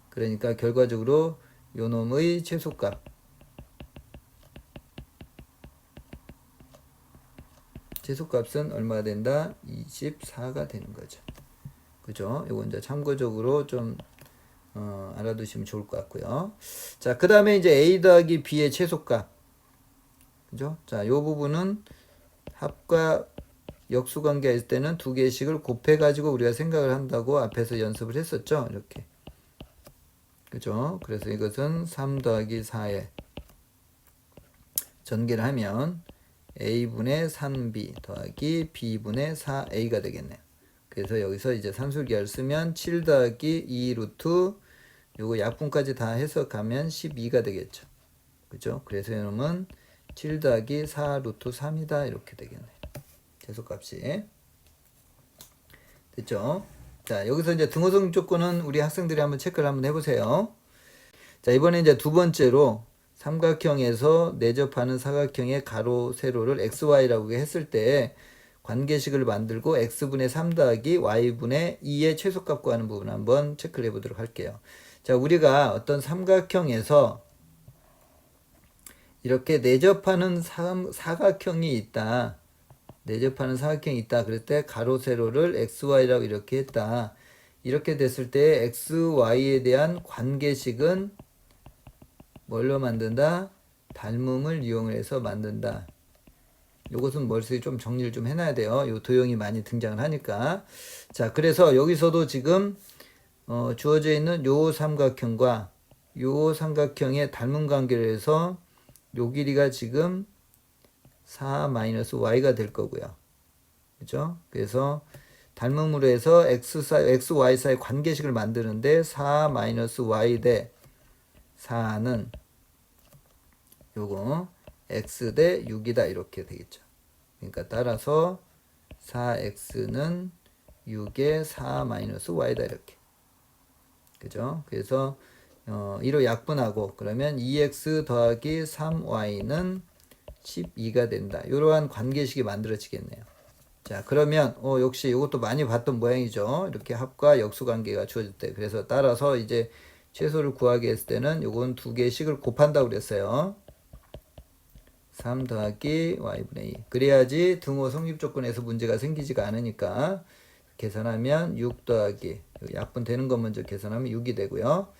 그러니까 결과적으로 요 놈의 최소값은 얼마가 된다? 24가 되는 거죠. 그죠? 요거 이제 참고적으로 좀 알아두시면 좋을 것 같고요. 자, 그 다음에 이제 A 더하기 B의 최소값. 그죠? 자, 요 부분은 합과 역수관계가 있을 때는 두 개씩을 곱해가지고 우리가 생각을 한다고 앞에서 연습을 했었죠. 이렇게. 그죠? 그래서 이것은 3 더하기 4에 전개를 하면 a분의 3b 더하기 b분의 4a가 되겠네요. 그래서 여기서 이제 산술기하를 쓰면 7 더하기 2 루트 요거 약분까지 다 해서 가면 12가 되겠죠. 그죠? 그래서 이놈은 7 더하기 4 루트 3이다. 이렇게 되겠네요. 최소값이. 됐죠? 자, 여기서 이제 등호성 조건은 우리 학생들이 한번 체크를 한번 해보세요. 자, 이번에 이제 두 번째로 삼각형에서 내접하는 사각형의 가로, 세로를 xy라고 했을 때 관계식을 만들고 x분의 3 더하기 y분의 2의 최소값 구하는 부분 한번 체크를 해보도록 할게요. 자, 우리가 어떤 삼각형에서 이렇게 내접하는 사각형이 있다. 그럴 때 가로, 세로를 xy라고 이렇게 했다. 이렇게 됐을 때 xy에 대한 관계식은 뭘로 만든다? 닮음을 이용해서 만든다. 요것은 머릿속에 좀 정리를 좀 해놔야 돼요. 요 도형이 많이 등장을 하니까. 자, 그래서 여기서도 지금 주어져 있는 요 삼각형과 요 삼각형의 닮음 관계를 해서 요 길이가 지금 4-y가 될 거고요. 그죠? 그래서 닮음으로 해서 x, y 사이 관계식을 만드는데 4-y 대 4는 요거 x 대 6이다. 이렇게 되겠죠. 그러니까 따라서 4x는 6의 4-y다. 이렇게. 그죠? 그래서 이로 약분하고 그러면 2x 더하기 3y는 12가 된다. 이러한 관계식이 만들어지겠네요. 자, 그러면 역시 이것도 많이 봤던 모양이죠. 이렇게 합과 역수 관계가 주어질 때. 그래서 따라서 이제 최소를 구하게 했을 때는 요건 두 개씩을 곱한다고 그랬어요. 3 더하기 y분의 2. 그래야지 등호 성립 조건에서 문제가 생기지가 않으니까 계산하면 6 더하기 약분 되는 것 먼저 계산하면 6이 되고요.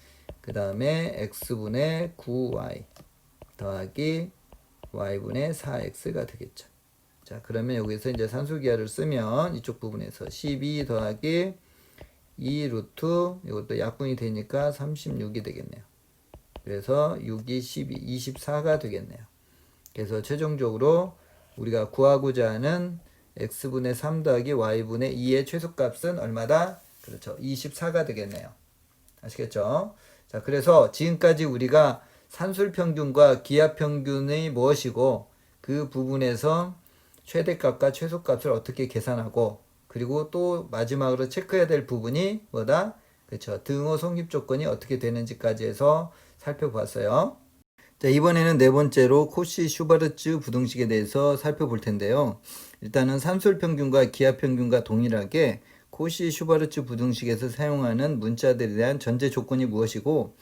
그 다음에 x분의 9y 더하기 y분의 4x가 되겠죠. 자, 그러면 여기서 이제 산술기하를 쓰면 이쪽 부분에서 12 더하기 2 루트 이것도 약분이 되니까 36이 되겠네요. 그래서 6이 12, 24가 되겠네요. 그래서 최종적으로 우리가 구하고자 하는 x분의 3 더하기 y분의 2의 최소값은 얼마다? 그렇죠. 24가 되겠네요. 아시겠죠? 자, 그래서 지금까지 우리가 산술평균과 기하평균이 무엇이고 그 부분에서 최대값과 최소값을 어떻게 계산하고 그리고 또 마지막으로 체크해야 될 부분이 뭐다? 그렇죠. 등호 성립 조건이 어떻게 되는지까지 해서 살펴봤어요. 자, 이번에는 네 번째로 코시 슈바르츠 부등식에 대해서 살펴볼 텐데요. 일단은 산술평균과 기하평균과 동일하게 코시 슈바르츠 부등식에서 사용하는 문자들에 대한 전제 조건이 무엇이고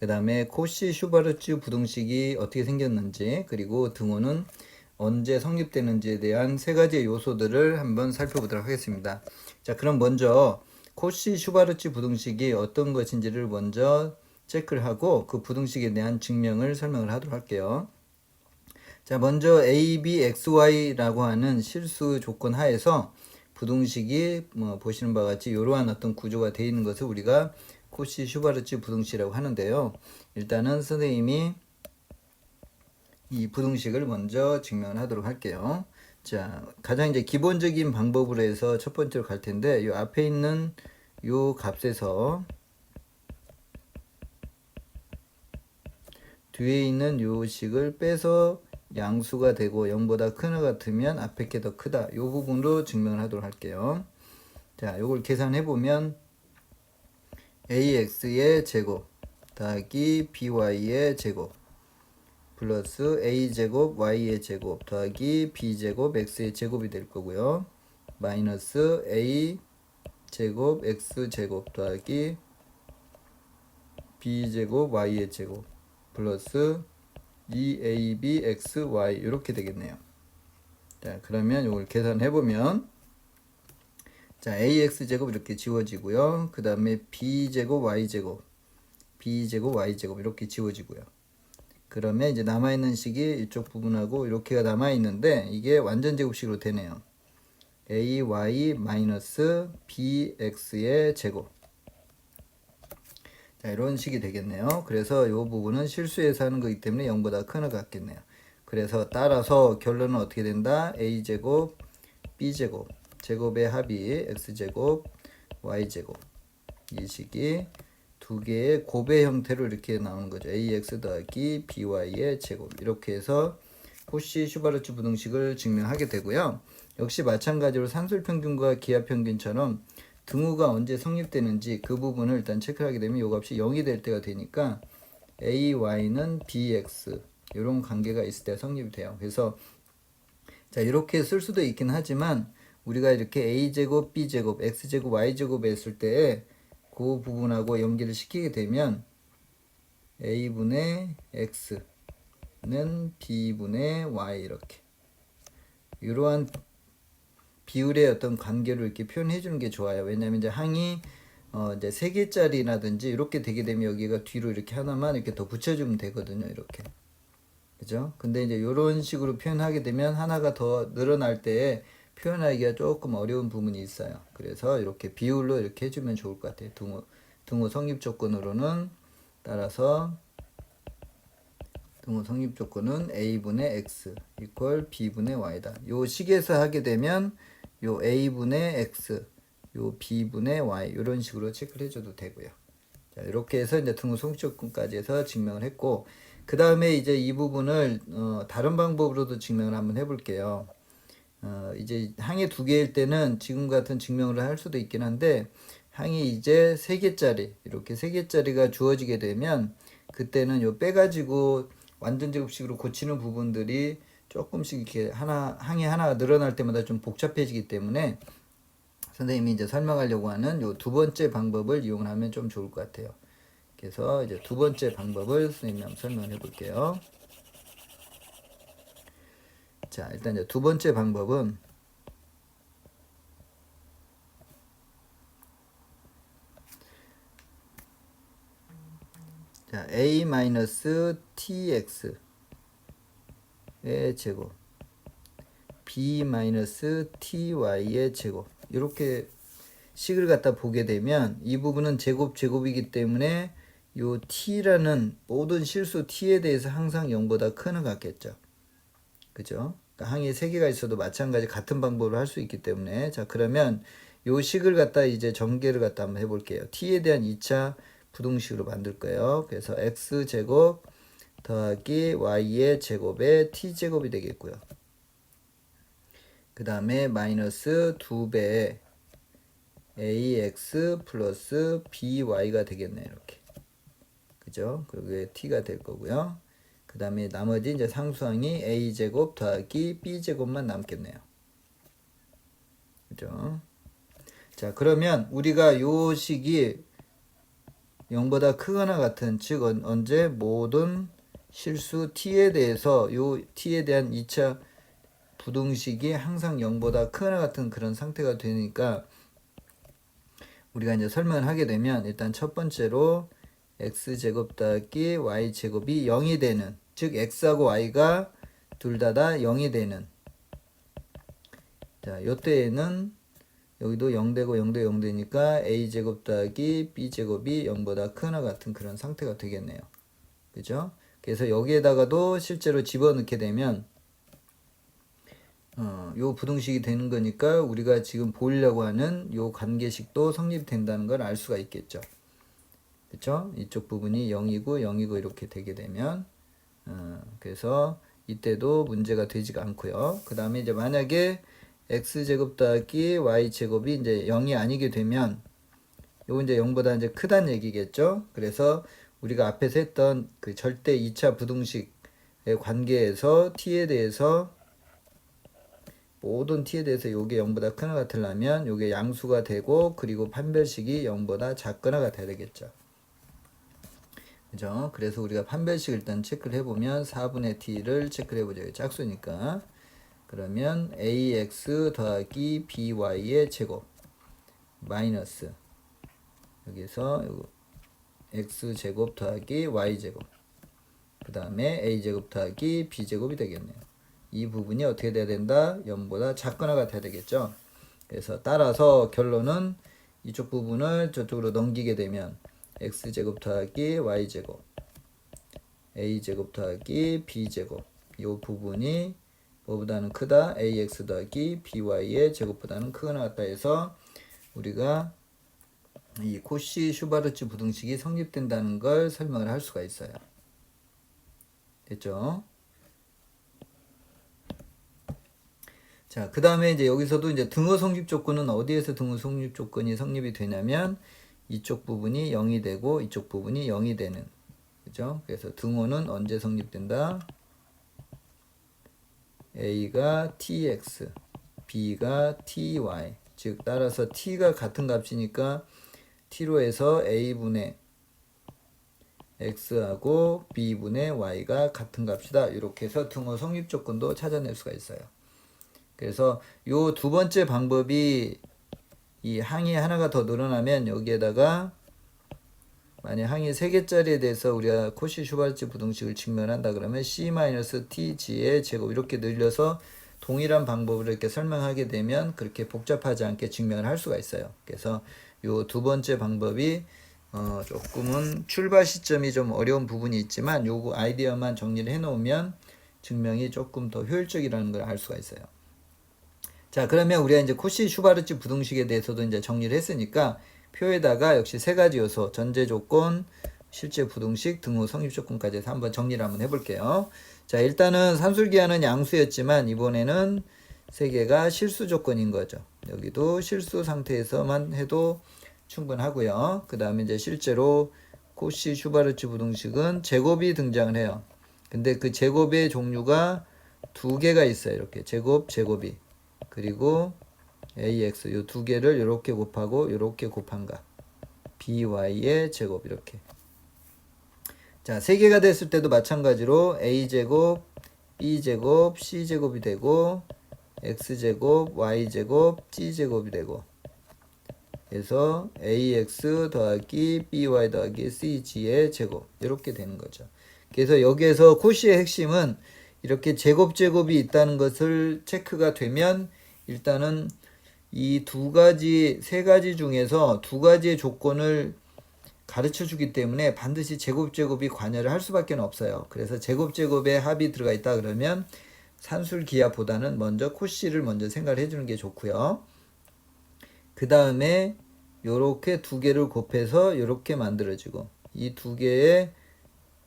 그 다음에 코시 슈바르츠 부등식이 어떻게 생겼는지 그리고 등호는 언제 성립되는지에 대한 세 가지 요소들을 한번 살펴보도록 하겠습니다. 자, 그럼 먼저 코시 슈바르츠 부등식이 어떤 것인지를 먼저 체크를 하고 그 부등식에 대한 증명을 설명을 하도록 할게요. 자, 먼저 A, B, X, Y라고 하는 실수 조건 하에서 부등식이 보시는 바와 같이 이러한 어떤 구조가 되어 있는 것을 우리가 코시 슈바르츠 부등식이라고 하는데요. 일단은 선생님이 이 부등식을 먼저 증명을 하도록 할게요. 자, 가장 이제 기본적인 방법으로 해서 첫 번째로 갈 텐데 이 앞에 있는 요 값에서 뒤에 있는 요 식을 빼서 양수가 되고 0보다 크나 같으면 앞에 게 더 크다. 요 부분으로 증명을 하도록 할게요. 자, 요걸 계산해 보면 ax의 제곱 더하기 by의 제곱 플러스 a제곱 y의 제곱 더하기 b제곱 x의 제곱이 될 거고요. 마이너스 a제곱 x제곱 더하기 b제곱 y의 제곱 플러스 2abxy 이렇게 되겠네요. 자, 그러면 이걸 계산해 보면 자, ax제곱 이렇게 지워지고요. 그 다음에 b제곱 y제곱 y제곱 이렇게 지워지고요. 그러면 이제 남아있는 식이 이쪽 부분하고 이렇게가 남아있는데 이게 완전 제곱식으로 되네요. ay 마이너스 bx의 제곱. 자, 이런 식이 되겠네요. 그래서 이 부분은 실수해서 하는 거기 때문에 0보다 크나 같겠네요. 그래서 따라서 결론은 어떻게 된다? a제곱 b제곱 제곱의 합이 x제곱 y제곱 이 식이 두 개의 곱의 형태로 이렇게 나오는 거죠. ax 더하기 by의 제곱 이렇게 해서 코시 슈바르츠 부등식을 증명하게 되고요. 역시 마찬가지로 산술평균과 기하평균처럼 등호가 언제 성립되는지 그 부분을 일단 체크하게 되면 이 값이 0이 될 때가 되니까 ay는 bx 이런 관계가 있을 때 성립이 돼요. 그래서 자, 이렇게 쓸 수도 있긴 하지만 우리가 이렇게 a제곱 b제곱 x제곱 y제곱 했을 때 그 부분하고 연결을 시키게 되면 a분의 x는 b분의 y 이렇게 이러한 비율의 어떤 관계를 이렇게 표현해 주는 게 좋아요. 왜냐면 이제 항이 이제 3개짜리라든지 이렇게 되게 되면 여기가 뒤로 이렇게 하나만 이렇게 더 붙여주면 되거든요. 이렇게. 그죠? 근데 이제 이런 식으로 표현하게 되면 하나가 더 늘어날 때 표현하기가 조금 어려운 부분이 있어요. 그래서 이렇게 비율로 이렇게 해주면 좋을 것 같아요. 등호 성립 조건으로는 따라서 등호 성립 조건은 a분의 x 이퀄 b분의 y다. 요 식에서 하게 되면 요 a분의 x, 요 b분의 y 이런 식으로 체크를 해줘도 되고요. 자, 이렇게 해서 이제 등호 성립 조건까지 해서 증명을 했고 그 다음에 이제 이 부분을 다른 방법으로도 증명을 한번 해볼게요. 이제 항이 2개일 때는 지금 같은 증명을 할 수도 있긴 한데 항이 이제 3개짜리 이렇게 3개짜리가 주어지게 되면 그때는 요 빼가지고 완전 제곱식으로 고치는 부분들이 조금씩 이렇게 항이 하나 늘어날 때마다 좀 복잡해지기 때문에 선생님이 이제 설명하려고 하는 요 두 번째 방법을 이용하면 좀 좋을 것 같아요. 그래서 이제 두 번째 방법을 선생님이 한번 설명해 볼게요. 자, 일단 이제 두 번째 방법은 자, a-tx의 제곱 b-ty의 제곱 이렇게 식을 갖다 보게 되면 이 부분은 제곱이기 때문에 요 t라는 모든 실수 t에 대해서 항상 0보다 크는 것 같겠죠. 그죠? 그러니까 항이 3개가 있어도 마찬가지 같은 방법으로 할 수 있기 때문에 자 그러면 요 식을 갖다 이제 전개를 갖다 한번 해볼게요. t에 대한 2차 부등식으로 만들 거예요. 그래서 x제곱 더하기 y의 제곱에 t제곱이 되겠고요. 그 다음에 마이너스 2배의 ax 플러스 by가 되겠네요. 이렇게. 그죠? 그게 t가 될 거고요. 그 다음에 나머지 이제 상수항이 a제곱 더하기 b제곱만 남겠네요. 그죠? 자, 그러면 우리가 요 식이 0보다 크거나 같은, 즉 언제 모든 실수 t에 대해서 요 t에 대한 2차 부등식이 항상 0보다 크거나 같은 그런 상태가 되니까 우리가 이제 설명을 하게 되면 일단 첫 번째로 x제곱 더하기 y제곱이 0이 되는, 즉 x하고 y가 둘 다 0이 되는, 자 요때에는 여기도 0 되고 0 대 0 되니까 a제곱 더하기 b제곱이 0보다 크거나 같은 그런 상태가 되겠네요. 그죠? 그래서 여기에다가도 실제로 집어넣게 되면 요 부등식이 되는 거니까 우리가 지금 보려고 하는 요 관계식도 성립된다는 걸 알 수가 있겠죠. 그쵸? 이쪽 부분이 0이고 0이고 이렇게 되게 되면 그래서 이때도 문제가 되지가 않고요. 그 다음에 이제 만약에 x제곱 더하기 y제곱이 이제 0이 아니게 되면 요거 이제 0보다 이제 크다는 얘기겠죠. 그래서 우리가 앞에서 했던 그 절대 2차 부등식의 관계에서 t에 대해서 모든 t에 대해서 요게 0보다 크거나 같으려면 요게 양수가 되고 그리고 판별식이 0보다 작거나 같아야 되겠죠. 그죠? 그래서 우리가 판별식 일단 체크를 해보면 4분의 t를 체크를 해보죠. 짝수니까. 그러면 ax 더하기 by의 제곱 마이너스 여기서 x제곱 더하기 y제곱 그 다음에 a제곱 더하기 b제곱이 되겠네요. 이 부분이 어떻게 돼야 된다? 0보다 작거나 같아야 되겠죠. 그래서 따라서 결론은 이쪽 부분을 저쪽으로 넘기게 되면 x제곱 더하기 y제곱 a제곱 더하기 b제곱 이 부분이 뭐보다는 크다 ax 더하기 by의 제곱보다는 크거나 같다 해서 우리가 이 코시 슈바르츠 부등식이 성립된다는 걸 설명을 할 수가 있어요. 됐죠? 자, 그 다음에 이제 여기서도 이제 등호 성립 조건은 어디에서 등호 성립 조건이 성립이 되냐면 이쪽 부분이 0이 되고 이쪽 부분이 0이 되는, 그죠? 그래서 등호는 언제 성립된다? a가 tx, b가 ty, 즉 따라서 t가 같은 값이니까 t로 해서 a분의 x하고 b분의 y가 같은 값이다. 이렇게 해서 등호 성립 조건도 찾아낼 수가 있어요. 그래서 요 두 번째 방법이 이 항이 하나가 더 늘어나면 여기에다가 만약 항이 3개짜리에 대해서 우리가 코시 슈바르츠 부등식을 증명한다 그러면 c-tg의 제곱 이렇게 늘려서 동일한 방법으로 이렇게 설명하게 되면 그렇게 복잡하지 않게 증명을 할 수가 있어요. 그래서 요 두 번째 방법이 조금은 출발 시점이 좀 어려운 부분이 있지만 요거 아이디어만 정리를 해 놓으면 증명이 조금 더 효율적이라는 걸 알 수가 있어요. 자, 그러면 우리가 이제 코시 슈바르츠 부등식에 대해서도 이제 정리를 했으니까 표에다가 역시 3가지 요소, 전제 조건, 실제 부등식, 등호 성립 조건까지 해서 한번 정리를 한번 해볼게요. 자, 일단은 산술기하는 양수였지만 이번에는 3개가 실수 조건인 거죠. 여기도 실수 상태에서만 해도 충분하고요. 그 다음에 이제 실제로 코시 슈바르츠 부등식은 제곱이 등장을 해요. 근데 그 제곱의 종류가 2개가 있어요. 이렇게 제곱이. 그리고 ax 요 2개를 이렇게 곱하고 이렇게 곱한 값 by의 제곱 이렇게. 자, 3개가 됐을 때도 마찬가지로 a제곱 b제곱 c제곱이 되고 x제곱 y제곱 g제곱이 되고 그래서 ax 더하기 by 더하기 cg의 제곱 이렇게 되는 거죠. 그래서 여기에서 코시의 핵심은 이렇게 제곱이 있다는 것을 체크가 되면 일단은 이 3가지 중에서 2가지의 조건을 가르쳐 주기 때문에 반드시 제곱이 관여를 할 수밖에 없어요. 그래서 제곱의 합이 들어가 있다 그러면 산술기하보다는 먼저 코씨를 먼저 생각을 해주는 게 좋고요. 그 다음에 요렇게 두 개를 곱해서 요렇게 만들어지고, 이 두 개의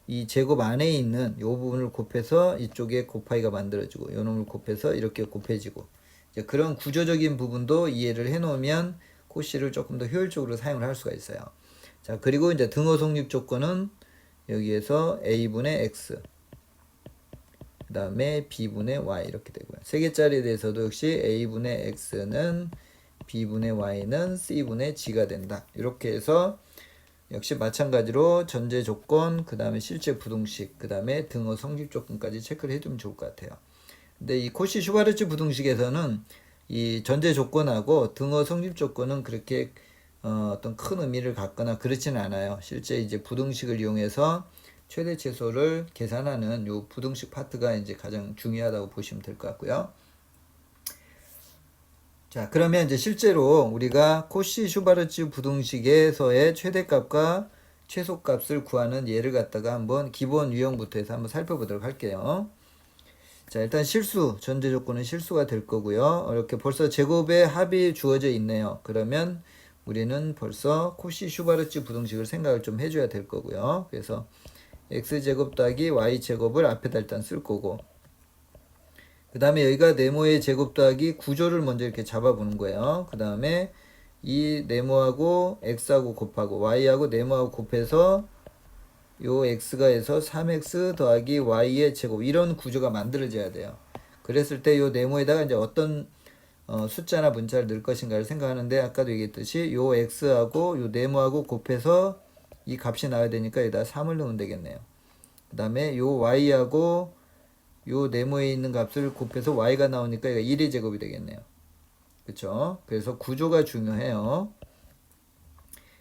이 제곱 안에 있는 요 부분을 곱해서 이쪽에 곱하기가 만들어지고, 요 놈을 곱해서 이렇게 곱해지고, 이제 그런 구조적인 부분도 이해를 해 놓으면 코씨를 조금 더 효율적으로 사용을 할 수가 있어요. 자, 그리고 이제 등호 성립 조건은 여기에서 a분의 x, 그 다음에 b분의 y 이렇게 되고요. 세 개짜리에 대해서도 역시 a분의 x는 b분의 y는 c분의 g가 된다. 이렇게 해서 역시 마찬가지로 전제 조건, 그 다음에 실제 부등식, 그 다음에 등호 성립 조건까지 체크를 해두면 좋을 것 같아요. 근데 이 코시 슈바르츠 부등식에서는 이 전제 조건하고 등호 성립 조건은 그렇게 어떤 큰 의미를 갖거나 그렇지는 않아요. 실제 이제 부등식을 이용해서 최대 최소를 계산하는 요 부등식 파트가 이제 가장 중요하다고 보시면 될 것 같고요. 자, 그러면 이제 실제로 우리가 코시 슈바르츠 부등식에서의 최대값과 최소값을 구하는 예를 갖다가 한번 기본 유형부터 해서 한번 살펴보도록 할게요. 자, 일단 실수, 전제 조건은 실수가 될 거고요. 이렇게 벌써 제곱의 합이 주어져 있네요. 그러면 우리는 벌써 코시 슈바르츠 부등식을 생각을 좀 해줘야 될 거고요. 그래서 x제곱 더하기 y제곱을 앞에다 일단 쓸 거고, 그 다음에 여기가 네모의 제곱 더하기 구조를 먼저 이렇게 잡아보는 거예요. 그 다음에 이 네모하고 x하고 곱하고 y하고 네모하고 곱해서 요 x가 해서 3x 더하기 y의 제곱, 이런 구조가 만들어져야 돼요. 그랬을 때 요 네모에다가 이제 어떤 숫자나 문자를 넣을 것인가를 생각하는데, 아까도 얘기했듯이 요 x하고 요 네모하고 곱해서 이 값이 나와야 되니까 여기다 3을 넣으면 되겠네요. 그 다음에 요 y하고 요 네모에 있는 값을 곱해서 y가 나오니까 얘가 1의 제곱이 되겠네요. 그쵸? 그래서 구조가 중요해요.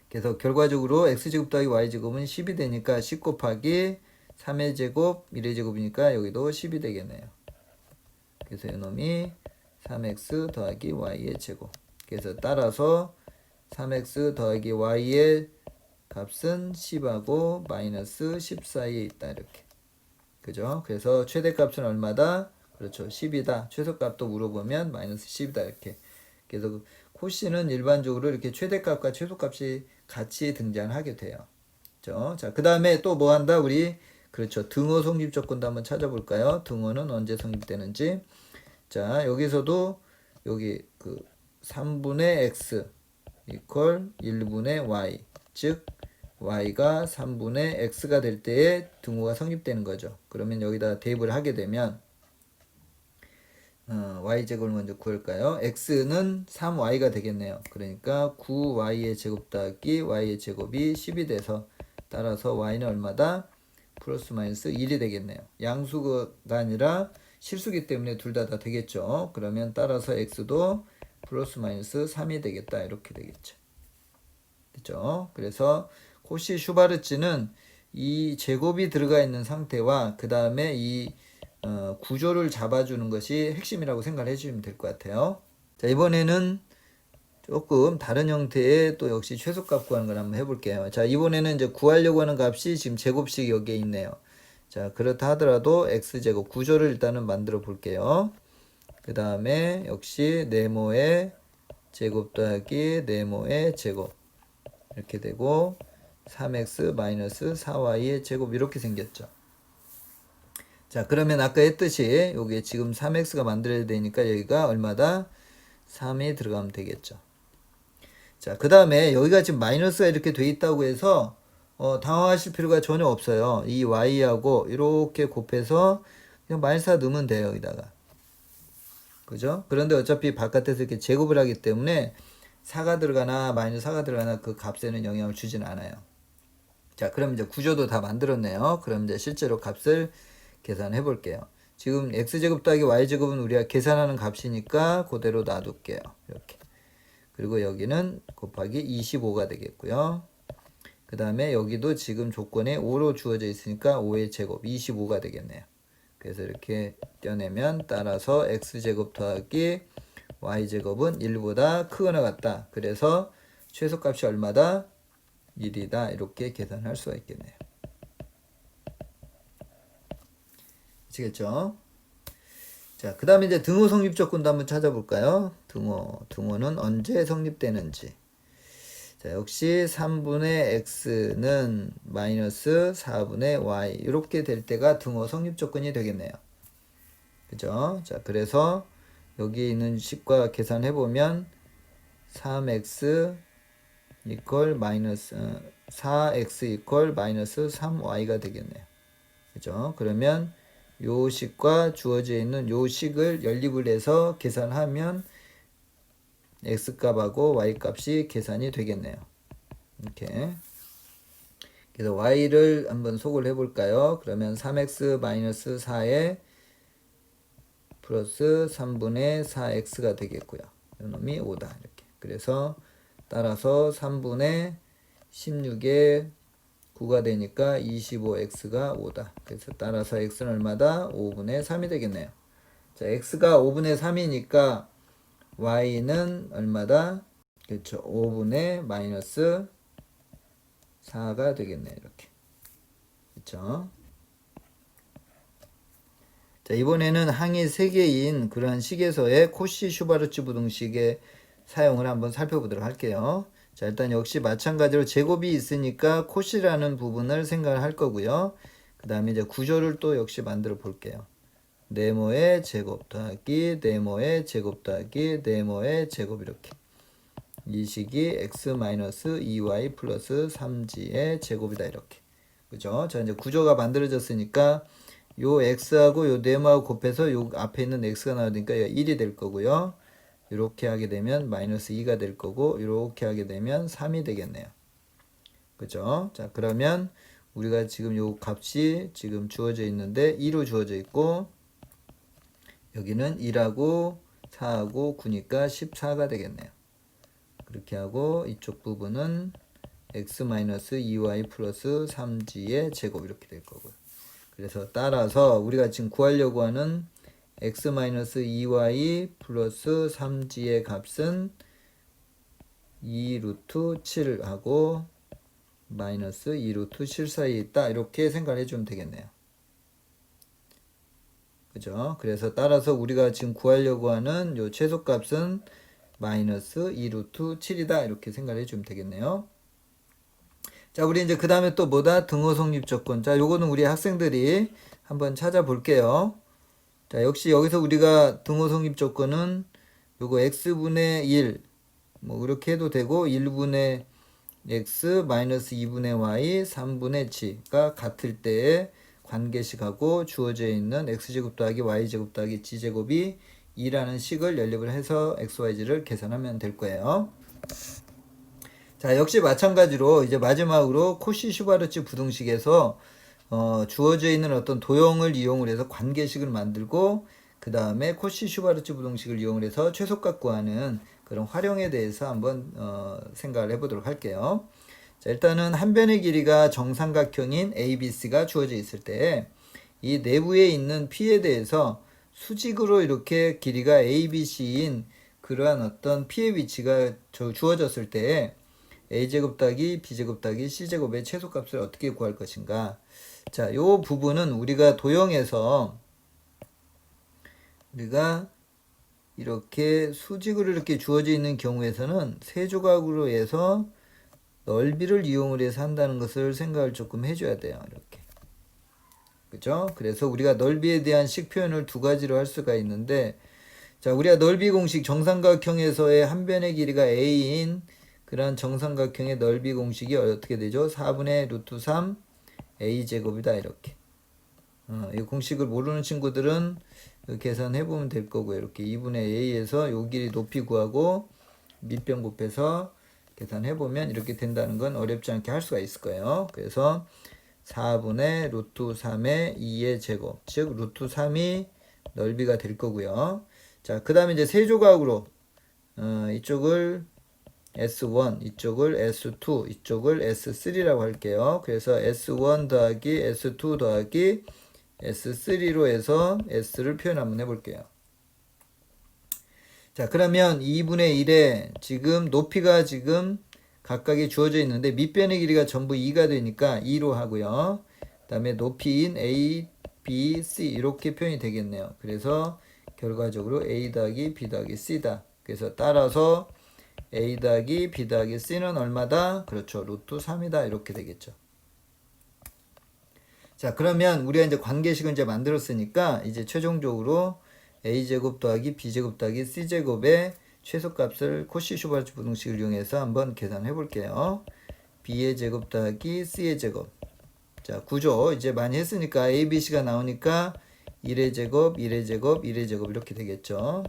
그래서 결과적으로 x제곱 더하기 y제곱은 10이 되니까 10 곱하기 3의 제곱 1의 제곱이니까 여기도 10이 되겠네요. 그래서 이놈이 3x 더하기 y의 제곱. 그래서 따라서 3x 더하기 y의 값은 10하고 마이너스 10 사이에 있다. 이렇게. 그죠? 그래서 최대값은 얼마다? 그렇죠. 10이다. 최소값도 물어보면 마이너스 10이다. 이렇게. 그래서 코씨는 일반적으로 이렇게 최대값과 최소값이 같이 등장하게 돼요. 그렇죠? 자, 그 다음에 또 뭐 한다? 우리, 그렇죠. 등호 성립 조건도 한번 찾아볼까요? 등호는 언제 성립되는지. 자, 여기서도 여기 그 3분의 x 이퀄 1분의 y, 즉 y가 3분의 x가 될 때에 등호가 성립되는 거죠. 그러면 여기다 대입을 하게 되면 y제곱을 먼저 구할까요? x는 3y가 되겠네요. 그러니까 9y의 제곱 더하기 y의 제곱이 10이 돼서, 따라서 y는 얼마다? 플러스 마이너스 1이 되겠네요. 양수가 아니라 실수기 때문에 둘 다 되겠죠. 그러면 따라서 x도 플러스 마이너스 3이 되겠다. 이렇게 되겠죠. 그죠? 그래서 코시 슈바르츠는 이 제곱이 들어가 있는 상태와 그 다음에 이 구조를 잡아주는 것이 핵심이라고 생각을 해주시면 될 것 같아요. 자, 이번에는 조금 다른 형태의 또 역시 최소값 구하는 걸 한번 해볼게요. 자, 이번에는 이제 구하려고 하는 값이 지금 제곱식 여기에 있네요. 자, 그렇다 하더라도 x제곱 구조를 일단은 만들어 볼게요. 그 다음에 역시 네모의 제곱 더하기 네모의 제곱 이렇게 되고 3x 마이너스 4y의 제곱 이렇게 생겼죠. 자, 그러면 아까 했듯이 여기에 지금 3x가 만들어야 되니까 여기가 얼마다? 3이 들어가면 되겠죠. 자, 그 다음에 여기가 지금 마이너스가 이렇게 돼 있다고 해서 당황하실 필요가 전혀 없어요. 이 y하고 이렇게 곱해서 그냥 마이너스 넣으면 돼요. 여기다가. 그죠? 그런데 어차피 바깥에서 이렇게 제곱을 하기 때문에 4가 들어가나 마이너스 4가 들어가나 그 값에는 영향을 주진 않아요. 자, 그럼 이제 구조도 다 만들었네요. 그럼 이제 실제로 값을 계산해 볼게요. 지금 x제곱 더하기 y제곱은 우리가 계산하는 값이니까 그대로 놔둘게요. 이렇게. 그리고 여기는 곱하기 25가 되겠고요. 그 다음에 여기도 지금 조건에 5로 주어져 있으니까 5의 제곱 25가 되겠네요. 그래서 이렇게 떼어내면 따라서 x제곱 더하기 y제곱은 1보다 크거나 같다. 그래서 최소값이 얼마다? 1이다. 이렇게 계산할 수가 있겠네요. 아시겠죠? 자, 그 다음에 이제 등호 성립 조건도 한번 찾아볼까요? 등호는 언제 성립되는지. 자, 역시 3분의 x는 마이너스 4분의 y 이렇게 될 때가 등호 성립 조건이 되겠네요. 그죠? 자, 그래서 여기 있는 식과 계산해보면 3x 이퀄 마이너스 4x 이퀄 마이너스 3y가 되겠네요. 그죠? 그러면 요 식과 주어져 있는 요 식을 연립을 해서 계산하면 x값하고 y값이 계산이 되겠네요. 이렇게. 그래서 y를 한번 속을 해볼까요? 그러면 3x 마이너스 4에 플러스 3분의 4x가 되겠고요. 이놈이 5다. 이렇게. 그래서 따라서 3분의 16에 9가 되니까 25x가 5다. 그래서 따라서 x는 얼마다? 5분의 3이 되겠네요. 자, x가 5분의 3이니까 y는 얼마다? 그렇죠. 5분의 마이너스 4가 되겠네요. 이렇게. 그렇죠. 자, 이번에는 항이 3개인 그러한 식에서의 코시-슈바르츠 부등식의 사용을 한번 살펴보도록 할게요. 자, 일단 역시 마찬가지로 제곱이 있으니까 코시라는 부분을 생각을 할 거고요. 그 다음에 이제 구조를 또 역시 만들어 볼게요. 네모의 제곱 더하기 네모의 제곱 더하기 네모의 제곱 이렇게. 이 식이 x-2y 플러스 3g의 제곱이다 이렇게. 그죠? 자, 이제 구조가 만들어졌으니까 요 x하고 요 네모하고 곱해서 요 앞에 있는 x가 나오니까 1이 될 거고요. 이렇게 하게 되면 마이너스 2가 될 거고 이렇게 하게 되면 3이 되겠네요. 그죠? 자, 그러면 우리가 지금 요 값이 지금 주어져 있는데 2로 주어져 있고 여기는 1하고 4하고 9니까 14가 되겠네요. 그렇게 하고 이쪽 부분은 x-2y 플러스 3g의 제곱 이렇게 될 거고요. 그래서 따라서 우리가 지금 구하려고 하는 x-2y 플러스 3g의 값은 2 루트 7하고 마이너스 2 루트 7 사이에 있다. 이렇게 생각을 해주면 되겠네요. 그죠? 그래서 따라서 우리가 지금 구하려고 하는 요 최소값은 마이너스 2 루트 7이다. 이렇게 생각을 해주면 되겠네요. 자, 우리 이제 그 다음에 또 뭐다? 등호 성립 조건. 자, 요거는 우리 학생들이 한번 찾아볼게요. 자, 역시 여기서 우리가 등호 성립 조건은 요거 x분의 1, 뭐, 그렇게 해도 되고, 1분의 x 마이너스 2분의 y 3분의 g가 같을 때의 관계식하고 주어져 있는 x제곱 더하기 y제곱 더하기 g제곱이 2라는 식을 연립을 해서 xyz를 계산하면 될 거예요. 자, 역시 마찬가지로 이제 마지막으로 코시-슈바르츠 부등식에서 주어져 있는 어떤 도형을 이용을 해서 관계식을 만들고 그 다음에 코시-슈바르츠 부등식을 이용을 해서 최소값 구하는 그런 활용에 대해서 한번 생각을 해보도록 할게요. 자, 일단은 한 변의 길이가 정삼각형인 ABC가 주어져 있을 때 이 내부에 있는 P에 대해서 수직으로 이렇게 길이가 ABC인 그러한 어떤 P의 위치가 주어졌을 때 a제곱 더하기 b제곱 더하기 c제곱의 최소값을 어떻게 구할 것인가. 자, 요 부분은 우리가 도형에서 우리가 이렇게 수직으로 이렇게 주어져 있는 경우에서는 세 조각으로 해서 넓이를 이용을 해서 한다는 것을 생각을 조금 해줘야 돼요. 이렇게. 그죠? 그래서 우리가 넓이에 대한 식 표현을 두 가지로 할 수가 있는데, 자, 우리가 넓이 공식 정삼각형에서의 한 변의 길이가 a인 그런 정삼각형의 넓이 공식이 어떻게 되죠? 4분의 루트 3 a제곱이다 이렇게. 이 공식을 모르는 친구들은 계산해보면 될 거고요. 이렇게 2분의 a에서 요 길이 높이 구하고 밑변 곱해서 계산해보면 이렇게 된다는 건 어렵지 않게 할 수가 있을 거예요. 그래서 4분의 루트 3의 2의 제곱, 즉 루트 3이 넓이가 될 거고요. 자, 그 다음에 이제 세 조각으로 이쪽을 S1, 이쪽을 S2, 이쪽을 S3라고 할게요. 그래서 S1 더하기 S2 더하기 S3로 해서 S를 표현 한번 해볼게요. 자, 그러면 2분의 1에 지금 높이가 지금 각각이 주어져 있는데 밑변의 길이가 전부 2가 되니까 2로 하고요. 그 다음에 높이인 A, B, C 이렇게 표현이 되겠네요. 그래서 결과적으로 A 더하기 B 더하기 C다. 그래서 따라서 A 더하기 B 더하기 C는 얼마다? 그렇죠. 루트 3이다. 이렇게 되겠죠. 자, 그러면 우리가 이제 관계식을 이제 만들었으니까 이제 최종적으로 A제곱 더하기 B제곱 더하기 C제곱의 최소값을 코시 슈바르츠 부등식을 이용해서 한번 계산해 볼게요. B의 제곱 더하기 C의 제곱. 자, 구조 이제 많이 했으니까 A, B, C가 나오니까 1의 제곱, 1의 제곱, 1의 제곱 이렇게 되겠죠.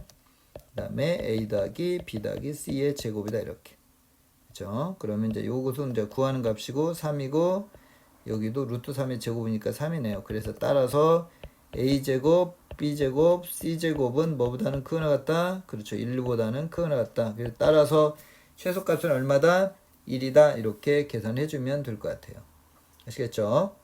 그 다음에 A 더하기 B 더하기 C의 제곱이다 이렇게. 그렇죠? 그러면 이제 요것은 이제 구하는 값이고 3이고 여기도 루트 3의 제곱이니까 3이네요. 그래서 따라서 A제곱, B제곱, C제곱은 뭐보다는 크거나 같다? 그렇죠. 1보다는 크거나 같다. 그래서 따라서 최소값은 얼마다? 1이다. 이렇게 계산해주면 될 것 같아요. 아시겠죠?